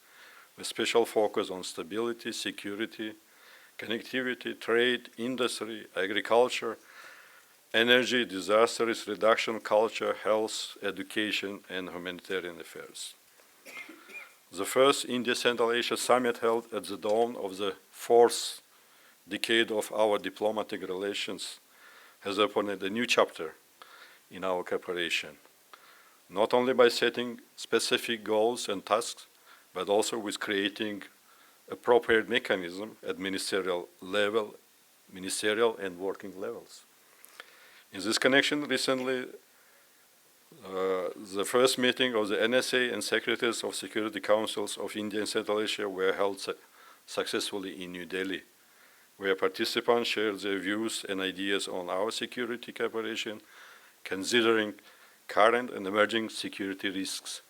with special focus on stability, security, connectivity, trade, industry, agriculture, energy, disaster risk reduction, culture, health, education, and humanitarian affairs. The first India Central Asia Summit held at the dawn of the fourth decade of our diplomatic relations has opened a new chapter in our cooperation, not only by setting specific goals and tasks, but also with creating appropriate mechanism at ministerial level, ministerial and working levels. In this connection, recently, the first meeting of the NSA and Secretaries of Security Councils of India and Central Asia were held successfully in New Delhi, where participants shared their views and ideas on our security cooperation, considering current and emerging security risks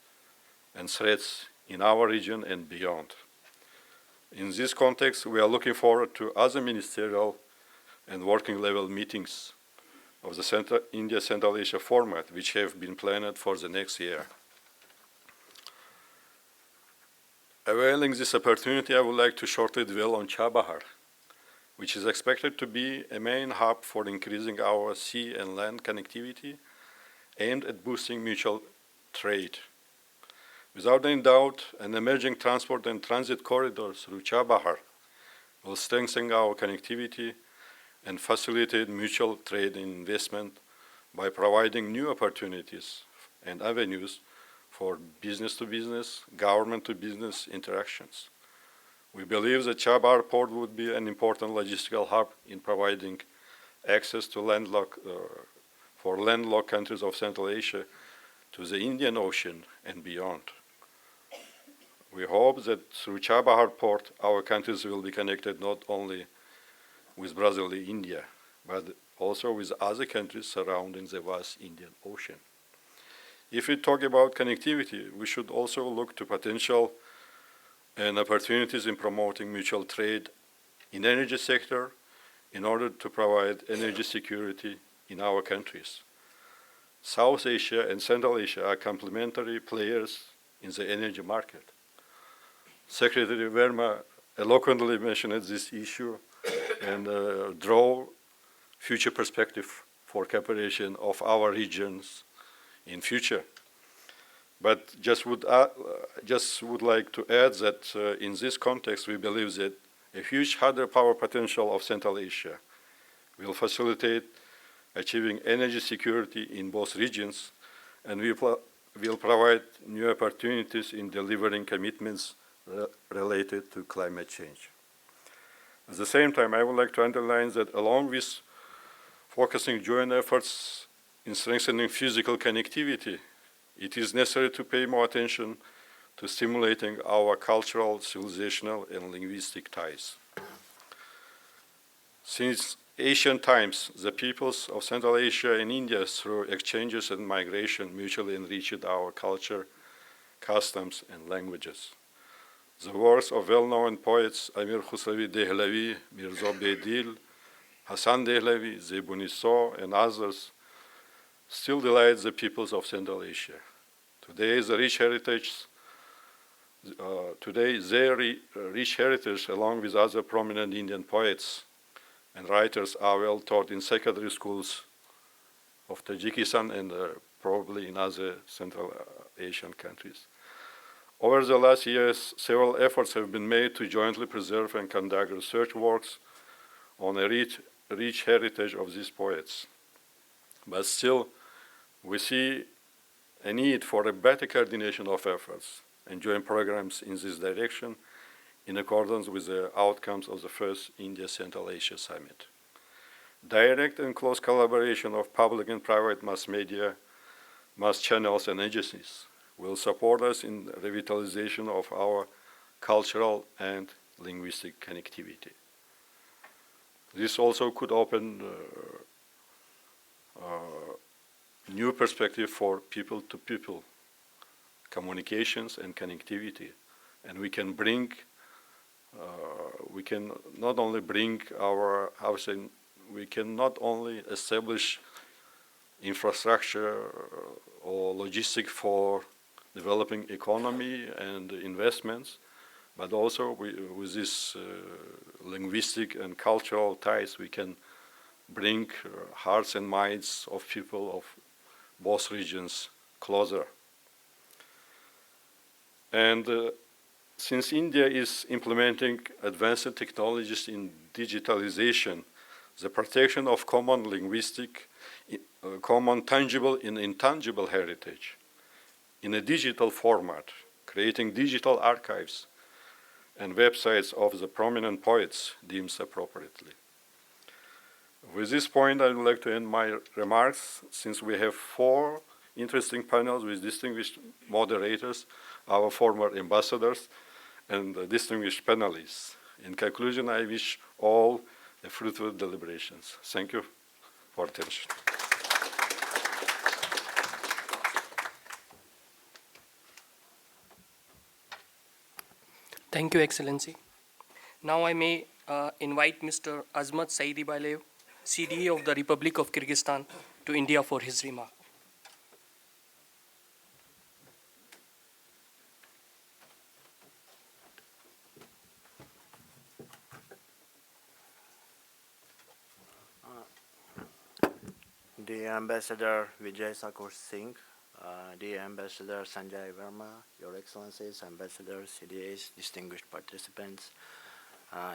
and threats in our region and beyond. In this context, we are looking forward to other ministerial and working level meetings of the India Central Asia format, which have been planned for the next year. Availing this opportunity, I would like to shortly dwell on Chabahar, which is expected to be a main hub for increasing our sea and land connectivity aimed at boosting mutual trade. Without any doubt, an emerging transport and transit corridor through Chabahar will strengthen our connectivity and facilitate mutual trade and investment by providing new opportunities and avenues for business-to-business, government-to-business interactions. We believe that Chabahar port would be an important logistical hub in providing access to for landlocked countries of Central Asia to the Indian Ocean and beyond. We hope that through Chabahar port, our countries will be connected not only with brotherly India, but also with other countries surrounding the vast Indian Ocean. If we talk about connectivity, we should also look to potential and opportunities in promoting mutual trade in energy sector in order to provide energy security in our countries. South Asia and Central Asia are complementary players in the energy market. Secretary Verma eloquently mentioned this issue and draw future perspective for cooperation of our regions in future. But just would like to add that in this context, we believe that a huge hydropower potential of Central Asia will facilitate achieving energy security in both regions, and will provide new opportunities in delivering commitments related to climate change. At the same time, I would like to underline that along with focusing joint efforts in strengthening physical connectivity, it is necessary to pay more attention to stimulating our cultural, civilizational, and linguistic ties. Since ancient times, the peoples of Central Asia and India, through exchanges and migration, mutually enriched our culture, customs, and languages. The works of well-known poets Amir Khusravi Dehlavi, Mirzo Bedil, Hassan Dehlavi, Zebuniso, and others still delight the peoples of Central Asia. Today, their rich heritage, along with other prominent Indian poets and writers, are well taught in secondary schools of Tajikistan and probably in other Central Asian countries. Over the last years, several efforts have been made to jointly preserve and conduct research works on a rich heritage of these poets. But still, we see a need for a better coordination of efforts and joint programs in this direction in accordance with the outcomes of the first India-Central Asia Summit. Direct and close collaboration of public and private mass media, mass channels, and agencies will support us in revitalization of our cultural and linguistic connectivity. This also could open new perspective for people-to-people communications and connectivity, and we can not only establish infrastructure or logistic for developing economy and investments, but also with this linguistic and cultural ties, we can bring hearts and minds of people of both regions closer. And since India is implementing advanced technologies in digitalization, the protection of common linguistic, common tangible and intangible heritage in a digital format, creating digital archives and websites of the prominent poets deems appropriately. With this point, I would like to end my remarks, since we have 4 interesting panels with distinguished moderators, our former ambassadors, and distinguished panelists. In conclusion, I wish all a fruitful deliberations. Thank you for attention.
Thank you, Excellency. Now I may invite Mr. Azamat Seidibaliev, CDA of the Republic of Kyrgyzstan, to India for his remark.
Dear Ambassador Vijay Thakur Singh, dear Ambassador Sanjay Verma, Your Excellencies, Ambassadors, CDAs, distinguished participants,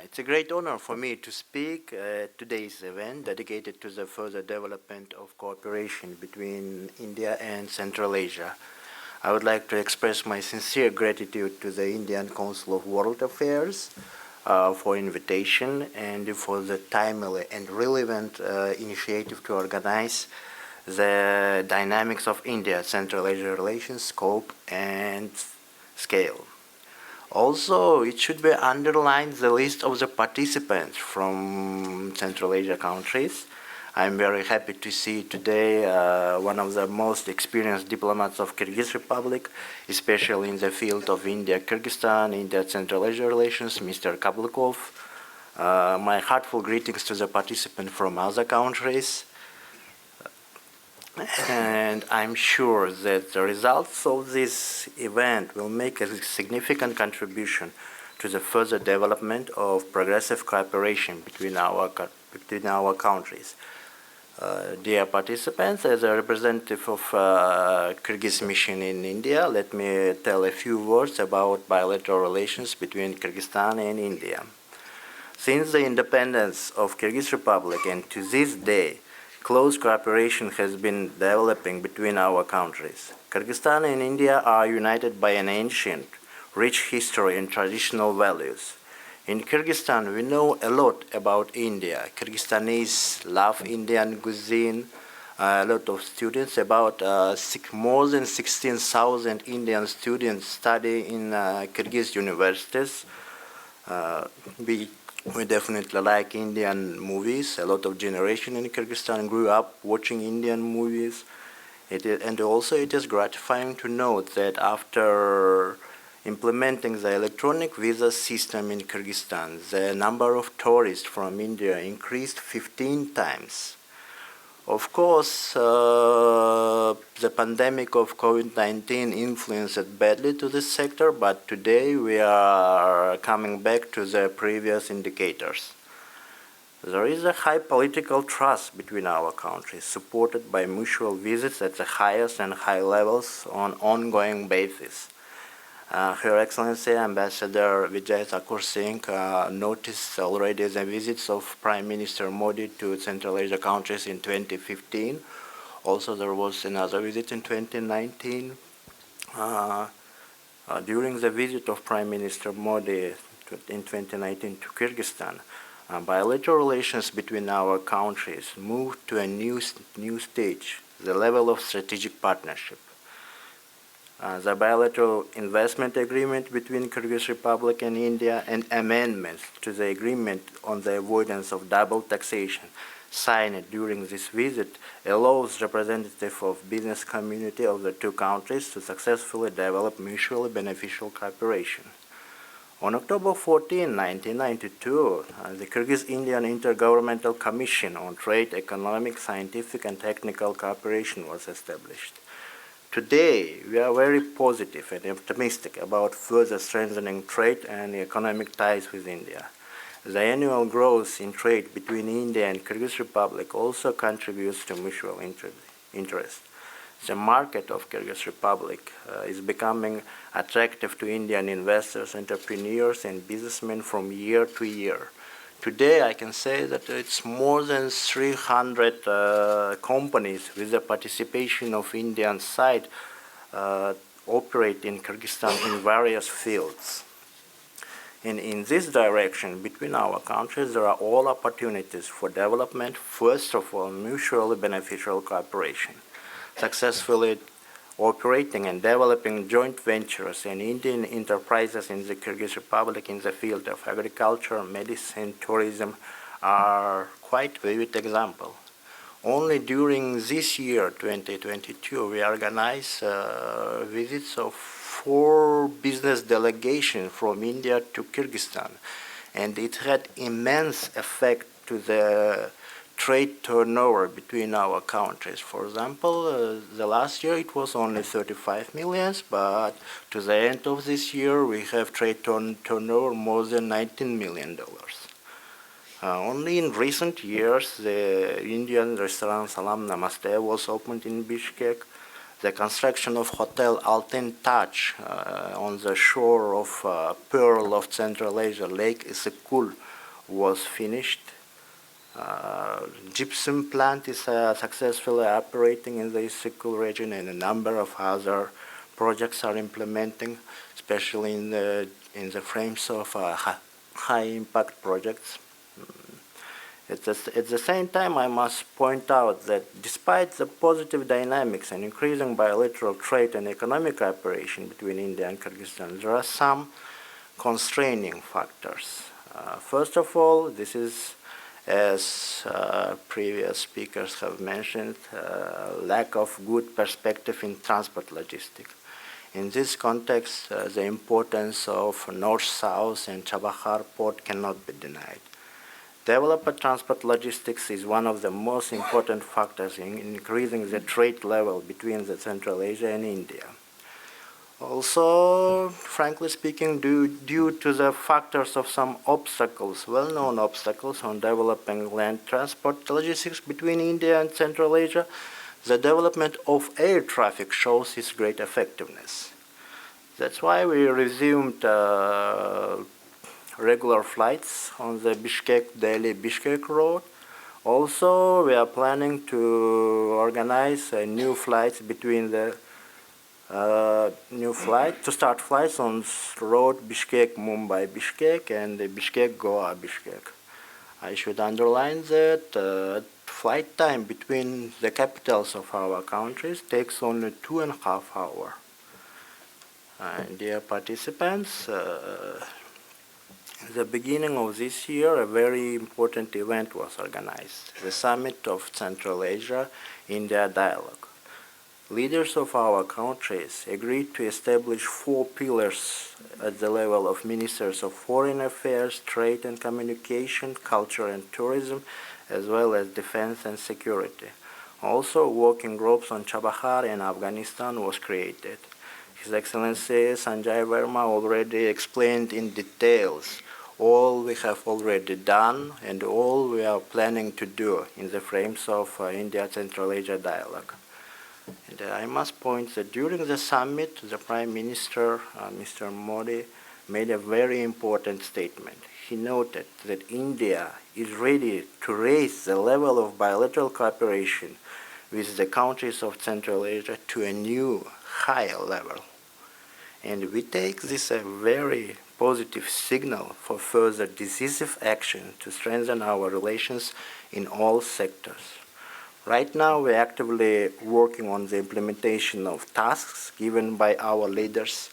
it's a great honor for me to speak at today's event dedicated to the further development of cooperation between India and Central Asia. I would like to express my sincere gratitude to the Indian Council of World Affairs for invitation and for the timely and relevant initiative to organize the dynamics of India-Central Asia relations scope and scale. Also, it should be underlined the list of the participants from Central Asia countries. I'm very happy to see today one of the most experienced diplomats of Kyrgyz Republic, especially in the field of India-Kyrgyzstan, India-Central Asia relations, Mr. Kablukov. My heartfelt greetings to the participants from other countries. And I'm sure that the results of this event will make a significant contribution to the further development of progressive cooperation between our countries. Dear participants, as a representative of Kyrgyz mission in India, let me tell a few words about bilateral relations between Kyrgyzstan and India. Since the independence of Kyrgyz Republic and to this day, close cooperation has been developing between our countries. Kyrgyzstan and India are united by an ancient, rich history and traditional values. In Kyrgyzstan, we know a lot about India. Kyrgyzstanese love Indian cuisine. A lot of students, about more than 16,000 Indian students study in Kyrgyz universities. We definitely like Indian movies. A lot of generation in Kyrgyzstan grew up watching Indian movies. And also it is gratifying to note that after implementing the electronic visa system in Kyrgyzstan, the number of tourists from India increased 15 times. Of course, the pandemic of COVID-19 influenced badly to this sector, but today we are coming back to the previous indicators. There is a high political trust between our countries, supported by mutual visits at the highest and high levels on ongoing basis. Her Excellency Ambassador Vijay Thakur Singh noticed already the visits of Prime Minister Modi to Central Asia countries in 2015. Also, there was another visit in 2019. During the visit of Prime Minister Modi in 2019 to Kyrgyzstan, bilateral relations between our countries moved to a new stage, the level of strategic partnership. The bilateral investment agreement between Kyrgyz Republic and India and amendments to the agreement on the avoidance of double taxation signed during this visit allows representatives of business community of the two countries to successfully develop mutually beneficial cooperation. On October 14, 1992, the Kyrgyz-Indian Intergovernmental Commission on Trade, Economic, Scientific and Technical Cooperation was established. Today, we are very positive and optimistic about further strengthening trade and economic ties with India. The annual growth in trade between India and Kyrgyz Republic also contributes to mutual interest. The market of Kyrgyz Republic is becoming attractive to Indian investors, entrepreneurs, and businessmen from year to year. Today, I can say that it's more than 300 companies with the participation of Indian side operate in Kyrgyzstan in various fields. And in this direction, between our countries, there are all opportunities for development, first of all, mutually beneficial cooperation. Successfully operating and developing joint ventures and Indian enterprises in the Kyrgyz Republic in the field of agriculture, medicine, tourism are quite vivid example. Only during this year, 2022, we organized visits of 4 business delegations from India to Kyrgyzstan, and it had immense effect to the trade turnover between our countries. For example, the last year it was only 35 million, but to the end of this year we have trade turnover more than $19 million. Only in recent years the Indian restaurant Salam Namaste was opened in Bishkek. The construction of Hotel Alten Taj on the shore of Pearl of Central Asia, Lake Isyk-Kul, was finished. Gypsum plant is successfully operating in the Isyk-Kul region, and a number of other projects are implementing, especially in the frames of high-impact projects. At the same time, I must point out that despite the positive dynamics and increasing bilateral trade and economic cooperation between India and Kyrgyzstan, there are some constraining factors. First of all, this is, as previous speakers have mentioned, lack of good perspective in transport logistics. In this context, the importance of North-South and Chabahar port cannot be denied. Developed transport logistics is one of the most important factors in increasing the trade level between the Central Asia and India. Also, frankly speaking, due to the factors of some obstacles, well-known obstacles on developing land transport logistics between India and Central Asia, the development of air traffic shows its great effectiveness. That's why we resumed regular flights on the Bishkek-Delhi-Bishkek road. Also, we are planning to organize new flights between the to start flights on road Bishkek-Mumbai-Bishkek and the Bishkek-Goa-Bishkek. I should underline that flight time between the capitals of our countries takes only 2.5 hours. Dear participants, at the beginning of this year, a very important event was organized, the Summit of Central Asia-India Dialogue. Leaders of our countries agreed to establish 4 pillars at the level of Ministers of Foreign Affairs, Trade and Communication, Culture and Tourism, as well as Defense and Security. Also, working groups on Chabahar and Afghanistan was created. His Excellency Sanjay Verma already explained in details all we have already done and all we are planning to do in the frames of India-Central Asia dialogue. And I must point that during the summit, the Prime Minister, Mr. Modi, made a very important statement. He noted that India is ready to raise the level of bilateral cooperation with the countries of Central Asia to a new, higher level. And we take this a very positive signal for further decisive action to strengthen our relations in all sectors. Right now, we're actively working on the implementation of tasks given by our leaders.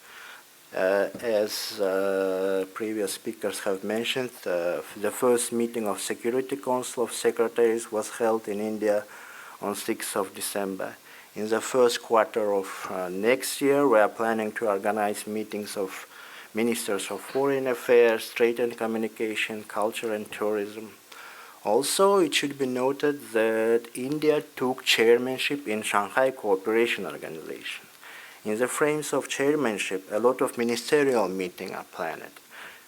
As previous speakers have mentioned, the first meeting of Security Council of Secretaries was held in India on 6th of December. In the first quarter of next year, we are planning to organize meetings of Ministers of Foreign Affairs, Trade and Communication, Culture and Tourism. Also, it should be noted that India took chairmanship in Shanghai Cooperation Organization. In the frames of chairmanship, a lot of ministerial meetings are planned.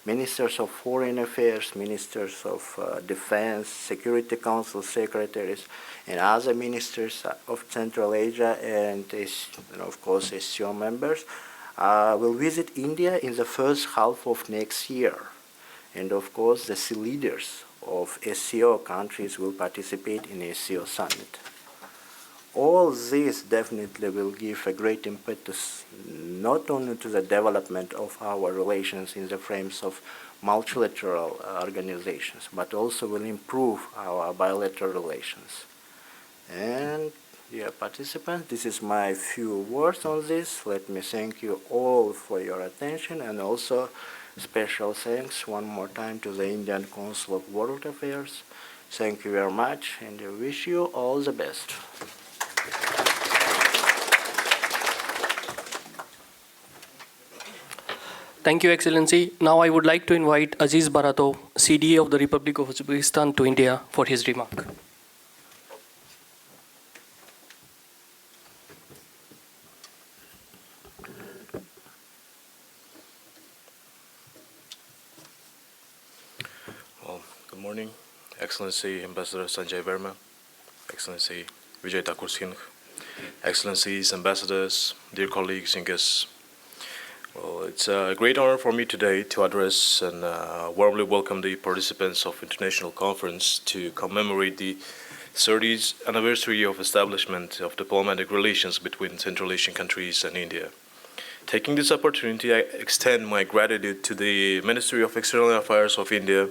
Ministers of Foreign Affairs, Ministers of Defense, Security Council secretaries, and other ministers of Central Asia and of course SCO members will visit India in the first half of next year. And of course the leaders of SCO countries will participate in SCO summit. All this definitely will give a great impetus not only to the development of our relations in the frames of multilateral organizations, but also will improve our bilateral relations. And dear participants, this is my few words on this. Let me thank you all for your attention, and also special thanks one more time to the Indian Council of World Affairs. Thank you very much, and I wish you all the best.
Thank you, Excellency. Now I would like to invite Aziz Baratov, CDA of the Republic of Uzbekistan, to India for his remark.
Well, good morning, Excellency Ambassador Sanjay Verma, Excellency Vijay Thakur Singh, Excellencies, Ambassadors, dear colleagues and guests. Well, it's a great honor for me today to address and warmly welcome the participants of International Conference to commemorate the 30th anniversary of establishment of diplomatic relations between Central Asian countries and India. Taking this opportunity, I extend my gratitude to the Ministry of External Affairs of India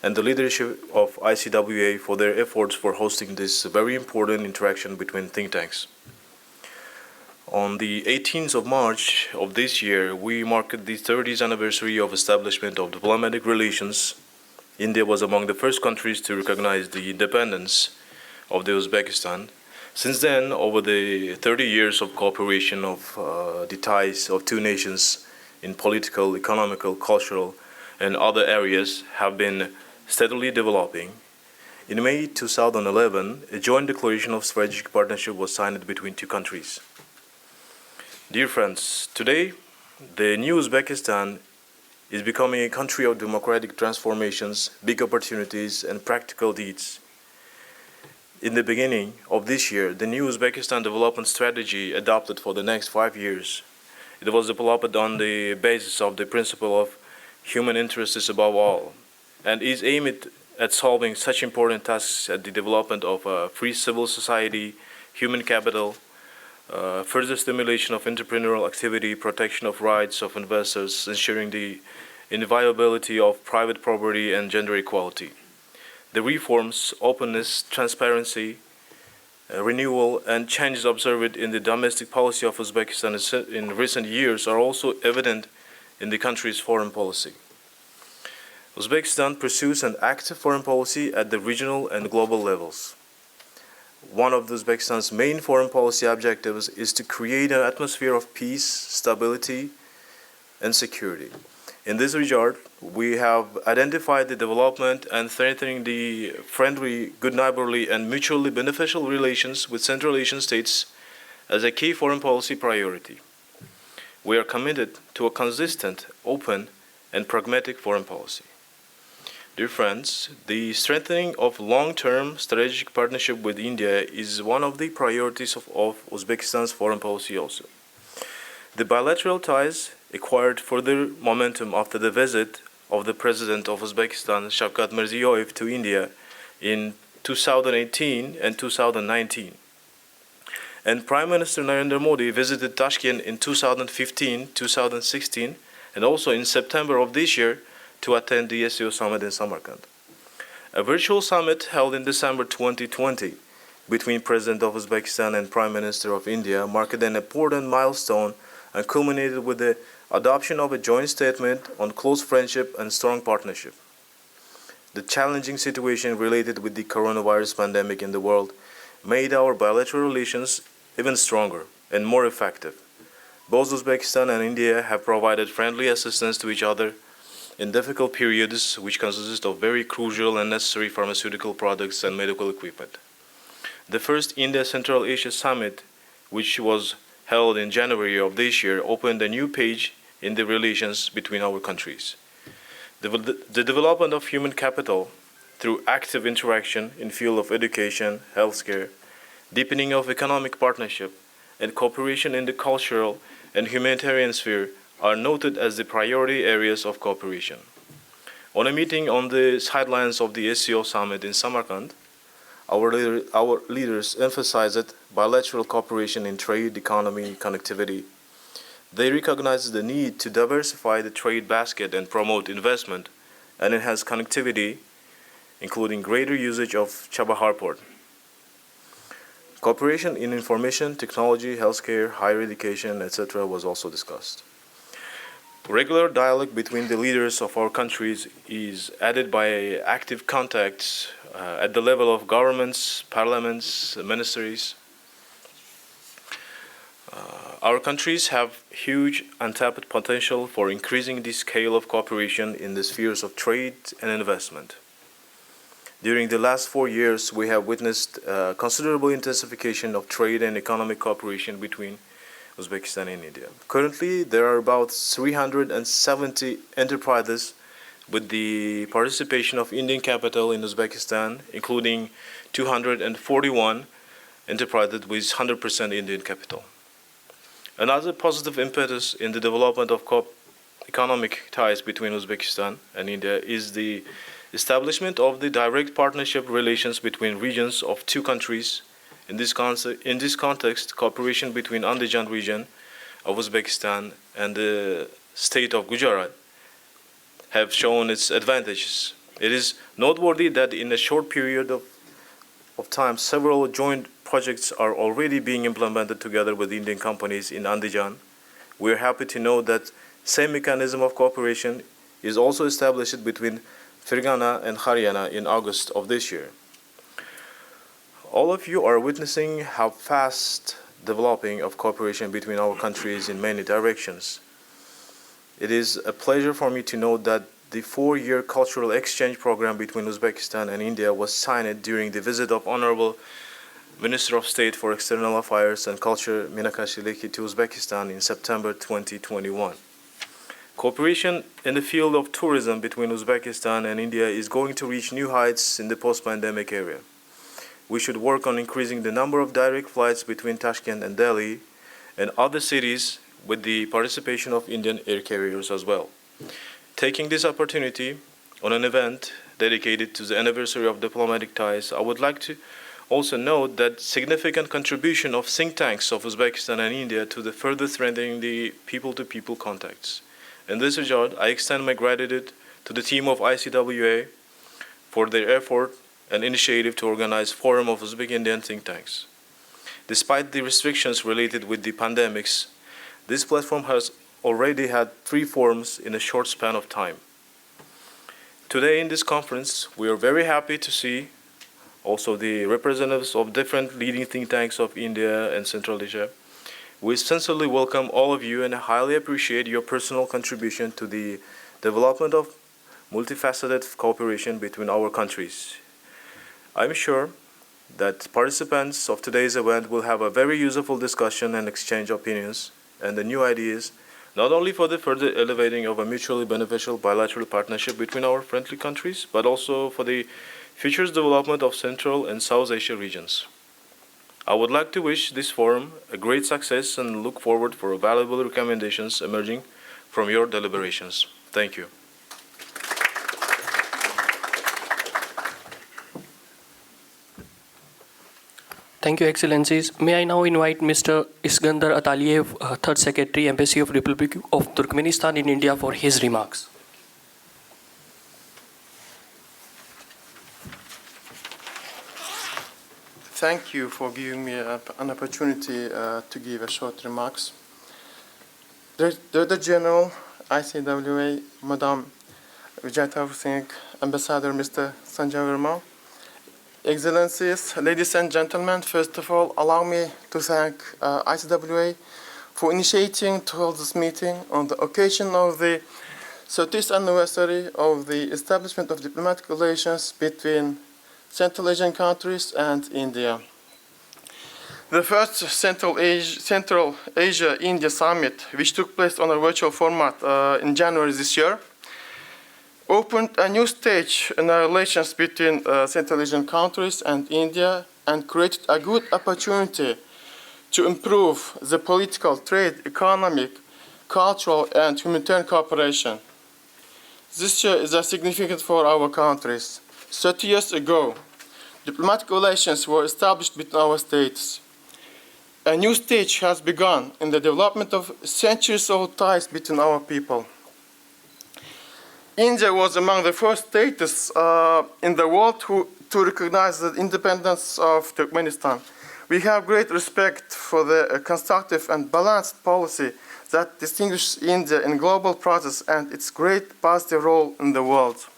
and the leadership of ICWA for their efforts for hosting this very important interaction between think tanks. On the 18th of March of this year, we marked the 30th anniversary of establishment of diplomatic relations. India was among the first countries to recognize the independence of the Uzbekistan. Since then, over the 30 years of cooperation of the ties of two nations in political, economical, cultural, and other areas have been steadily developing. In May 2011, a joint declaration of strategic partnership was signed between two countries. Dear friends, today the new Uzbekistan is becoming a country of democratic transformations, big opportunities, and practical deeds. In the beginning of this year, the new Uzbekistan development strategy adopted for the next 5 years. It was developed on the basis of the principle of human interest is above all, and is aimed at solving such important tasks as the development of a free civil society, human capital, further stimulation of entrepreneurial activity, protection of rights of investors, ensuring the inviolability of private property, and gender equality. The reforms, openness, transparency, renewal, and changes observed in the domestic policy of Uzbekistan in recent years are also evident in the country's foreign policy. Uzbekistan pursues an active foreign policy at the regional and global levels. One of Uzbekistan's main foreign policy objectives is to create an atmosphere of peace, stability, and security. In this regard, we have identified the development and strengthening the friendly, good neighborly, and mutually beneficial relations with Central Asian states as a key foreign policy priority. We are committed to a consistent, open, and pragmatic foreign policy. Dear friends, the strengthening of long-term strategic partnership with India is one of the priorities of Uzbekistan's foreign policy also. The bilateral ties acquired further momentum after the visit of the President of Uzbekistan, Shavkat Mirziyoyev, to India in 2018 and 2019. And Prime Minister Narendra Modi visited Tashkent in 2015, 2016, and also in September of this year to attend the SCO summit in Samarkand. A virtual summit held in December 2020 between President of Uzbekistan and Prime Minister of India marked an important milestone and culminated with the adoption of a joint statement on close friendship and strong partnership. The challenging situation related with the coronavirus pandemic in the world made our bilateral relations even stronger and more effective. Both Uzbekistan and India have provided friendly assistance to each other in difficult periods, which consist of very crucial and necessary pharmaceutical products and medical equipment. The first India Central Asia Summit, which was held in January of this year, opened a new page in the relations between our countries. The development of human capital through active interaction in field of education, healthcare, deepening of economic partnership, and cooperation in the cultural and humanitarian sphere are noted as the priority areas of cooperation. On a meeting on the sidelines of the SCO summit in Samarkand, our leaders emphasized bilateral cooperation in trade, economy, connectivity. They recognized the need to diversify the trade basket and promote investment and enhance connectivity, including greater usage of Chabahar port. Cooperation in information, technology, healthcare, higher education, etc. was also discussed. Regular dialogue between the leaders of our countries is added by active contacts at the level of governments, parliaments, ministries. Our countries have huge untapped potential for increasing the scale of cooperation in the spheres of trade and investment. During the last 4 years, we have witnessed considerable intensification of trade and economic cooperation between Uzbekistan and India. Currently, there are about 370 enterprises with the participation of Indian capital in Uzbekistan, including 241 enterprises with 100% Indian capital. Another positive impetus in the development of economic ties between Uzbekistan and India is the establishment of the direct partnership relations between regions of two countries. In this context, cooperation between Andijan region of Uzbekistan and the state of Gujarat have shown its advantages. It is noteworthy that in a short period of time, several joint projects are already being implemented together with Indian companies in Andijan. We are happy to know that same mechanism of cooperation is also established between Fergana and Haryana in August of this year. All of you are witnessing how fast developing of cooperation between our countries in many directions. It is a pleasure for me to note that the 4-year cultural exchange program between Uzbekistan and India was signed during the visit of Honorable Minister of State for External Affairs and Culture Minakashi Leki to Uzbekistan in September 2021. Cooperation in the field of tourism between Uzbekistan and India is going to reach new heights in the post-pandemic era. We should work on increasing the number of direct flights between Tashkent and Delhi and other cities with the participation of Indian air carriers as well. Taking this opportunity on an event dedicated to the anniversary of diplomatic ties, I would like to also note that significant contribution of think tanks of Uzbekistan and India to the further strengthening the people-to-people contacts. In this regard, I extend my gratitude to the team of ICWA for their effort and initiative to organize Forum of Uzbek Indian think tanks. Despite the restrictions related with the pandemics, this platform has already had 3 forums in a short span of time. Today in this conference, we are very happy to see also the representatives of different leading think tanks of India and Central Asia. We sincerely welcome all of you and highly appreciate your personal contribution to the development of multifaceted cooperation between our countries. I'm sure that participants of today's event will have a very useful discussion and exchange opinions and the new ideas, not only for the further elevating of a mutually beneficial bilateral partnership between our friendly countries, but also for the future development of Central and South Asia regions. I would like to wish this forum a great success and look forward for valuable recommendations emerging from your deliberations. Thank you.
Thank you, Excellencies. May I now invite Mr. Iskandar Ataliev, Third Secretary, Embassy of Republic of Turkmenistan in India, for his remarks.
Thank you for giving me an opportunity to give a short remarks. Director General, ICWA, Madam Vijay Singh, Ambassador Mr. Sanjay Verma, Excellencies, ladies and gentlemen, first of all, allow me to thank ICWA for initiating to hold this meeting on the occasion of the 30th anniversary of the establishment of diplomatic relations between Central Asian countries and India. The first Central Asia-India summit, which took place on a virtual format in January this year, opened a new stage in the relations between Central Asian countries and India and created a good opportunity to improve the political, trade, economic, cultural, and humanitarian cooperation. This year is significant for our countries. 30 years ago, diplomatic relations were established between our states. A new stage has begun in the development of centuries-old ties between our people. India was among the first states in the world to recognize the independence of Turkmenistan. We have great respect for the constructive and balanced policy that distinguishes India in global process and its great positive role in the world.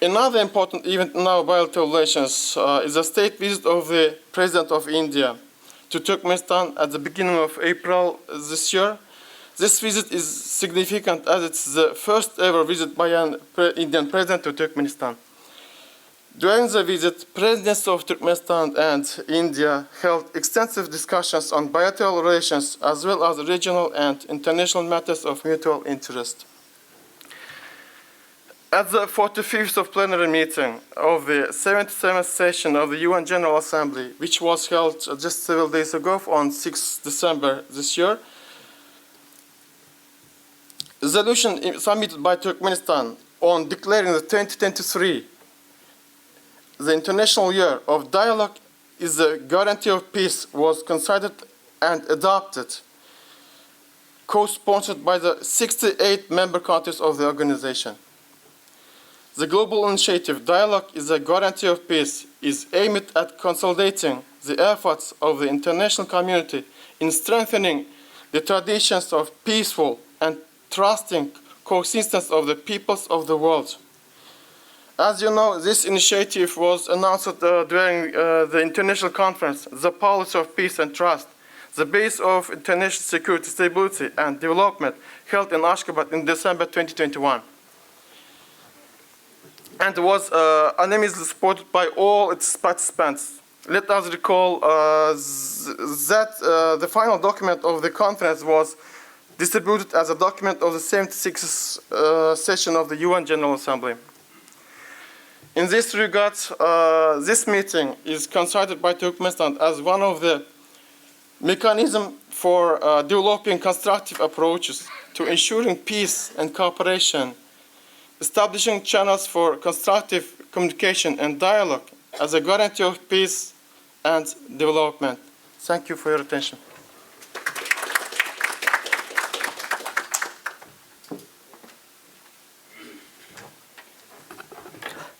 Another important event in our bilateral relations is the state visit of the President of India to Turkmenistan at the beginning of April this year. This visit is significant as it's the first ever visit by an Indian president to Turkmenistan. During the visit, presidents of Turkmenistan and India held extensive discussions on bilateral relations as well as regional and international matters of mutual interest. At the 45th of plenary meeting of the 77th session of the UN General Assembly, which was held just several days ago on 6 December this year, a resolution submitted by Turkmenistan on declaring the 2023 the International Year of Dialogue is a guarantee of peace was considered and adopted, co-sponsored by the 68 member countries of the organization. The global initiative, Dialogue is a Guarantee of Peace, is aimed at consolidating the efforts of the international community in strengthening the traditions of peaceful and trusting coexistence of the peoples of the world. As you know, this initiative was announced during the international conference, The Policy of Peace and Trust, the base of international security, stability, and development, held in Ashgabat in December 2021. And was unanimously supported by all its participants. Let us recall that the final document of the conference was distributed as a document of the 76th session of the UN General Assembly. In this regard, this meeting is considered by Turkmenistan as one of the mechanisms for developing constructive approaches to ensuring peace and cooperation, establishing channels for constructive communication and dialogue as a guarantee of peace and development. Thank you for your attention.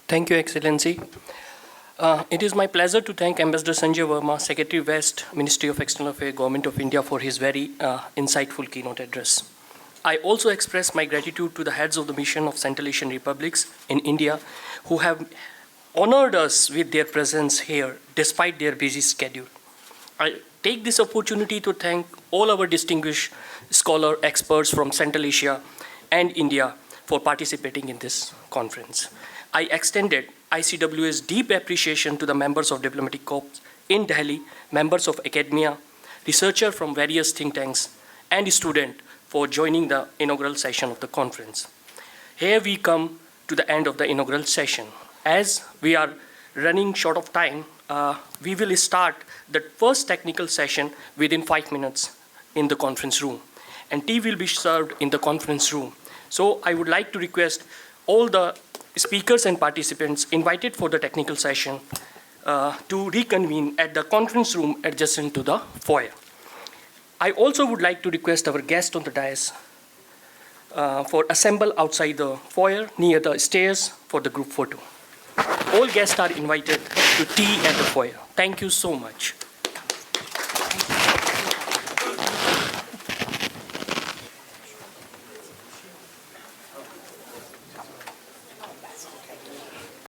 Thank you, Excellency. It is my pleasure to thank Ambassador Sanjay Verma, Secretary West, Ministry of External Affairs, Government of India, for his very insightful keynote address. I also express my gratitude to the heads of the mission of Central Asian republics in India who have honored us with their presence here despite their busy schedule. I take this opportunity to thank all our distinguished scholar experts from Central Asia and India for participating in this conference. I extended ICWA's deep appreciation to the members of diplomatic corps in Delhi, members of academia, researchers from various think tanks, and students for joining the inaugural session of the conference. Here we come to the end of the inaugural session. As we are running short of time, we will start the first technical session within 5 minutes in the conference room, and tea will be served in the conference room. So I would like to request all the speakers and participants invited for the technical session to reconvene at the conference room adjacent to the foyer. I also would like to request our guests on the dais for assemble outside the foyer near the stairs for the group photo. All guests are invited to tea at the foyer. Thank you so much.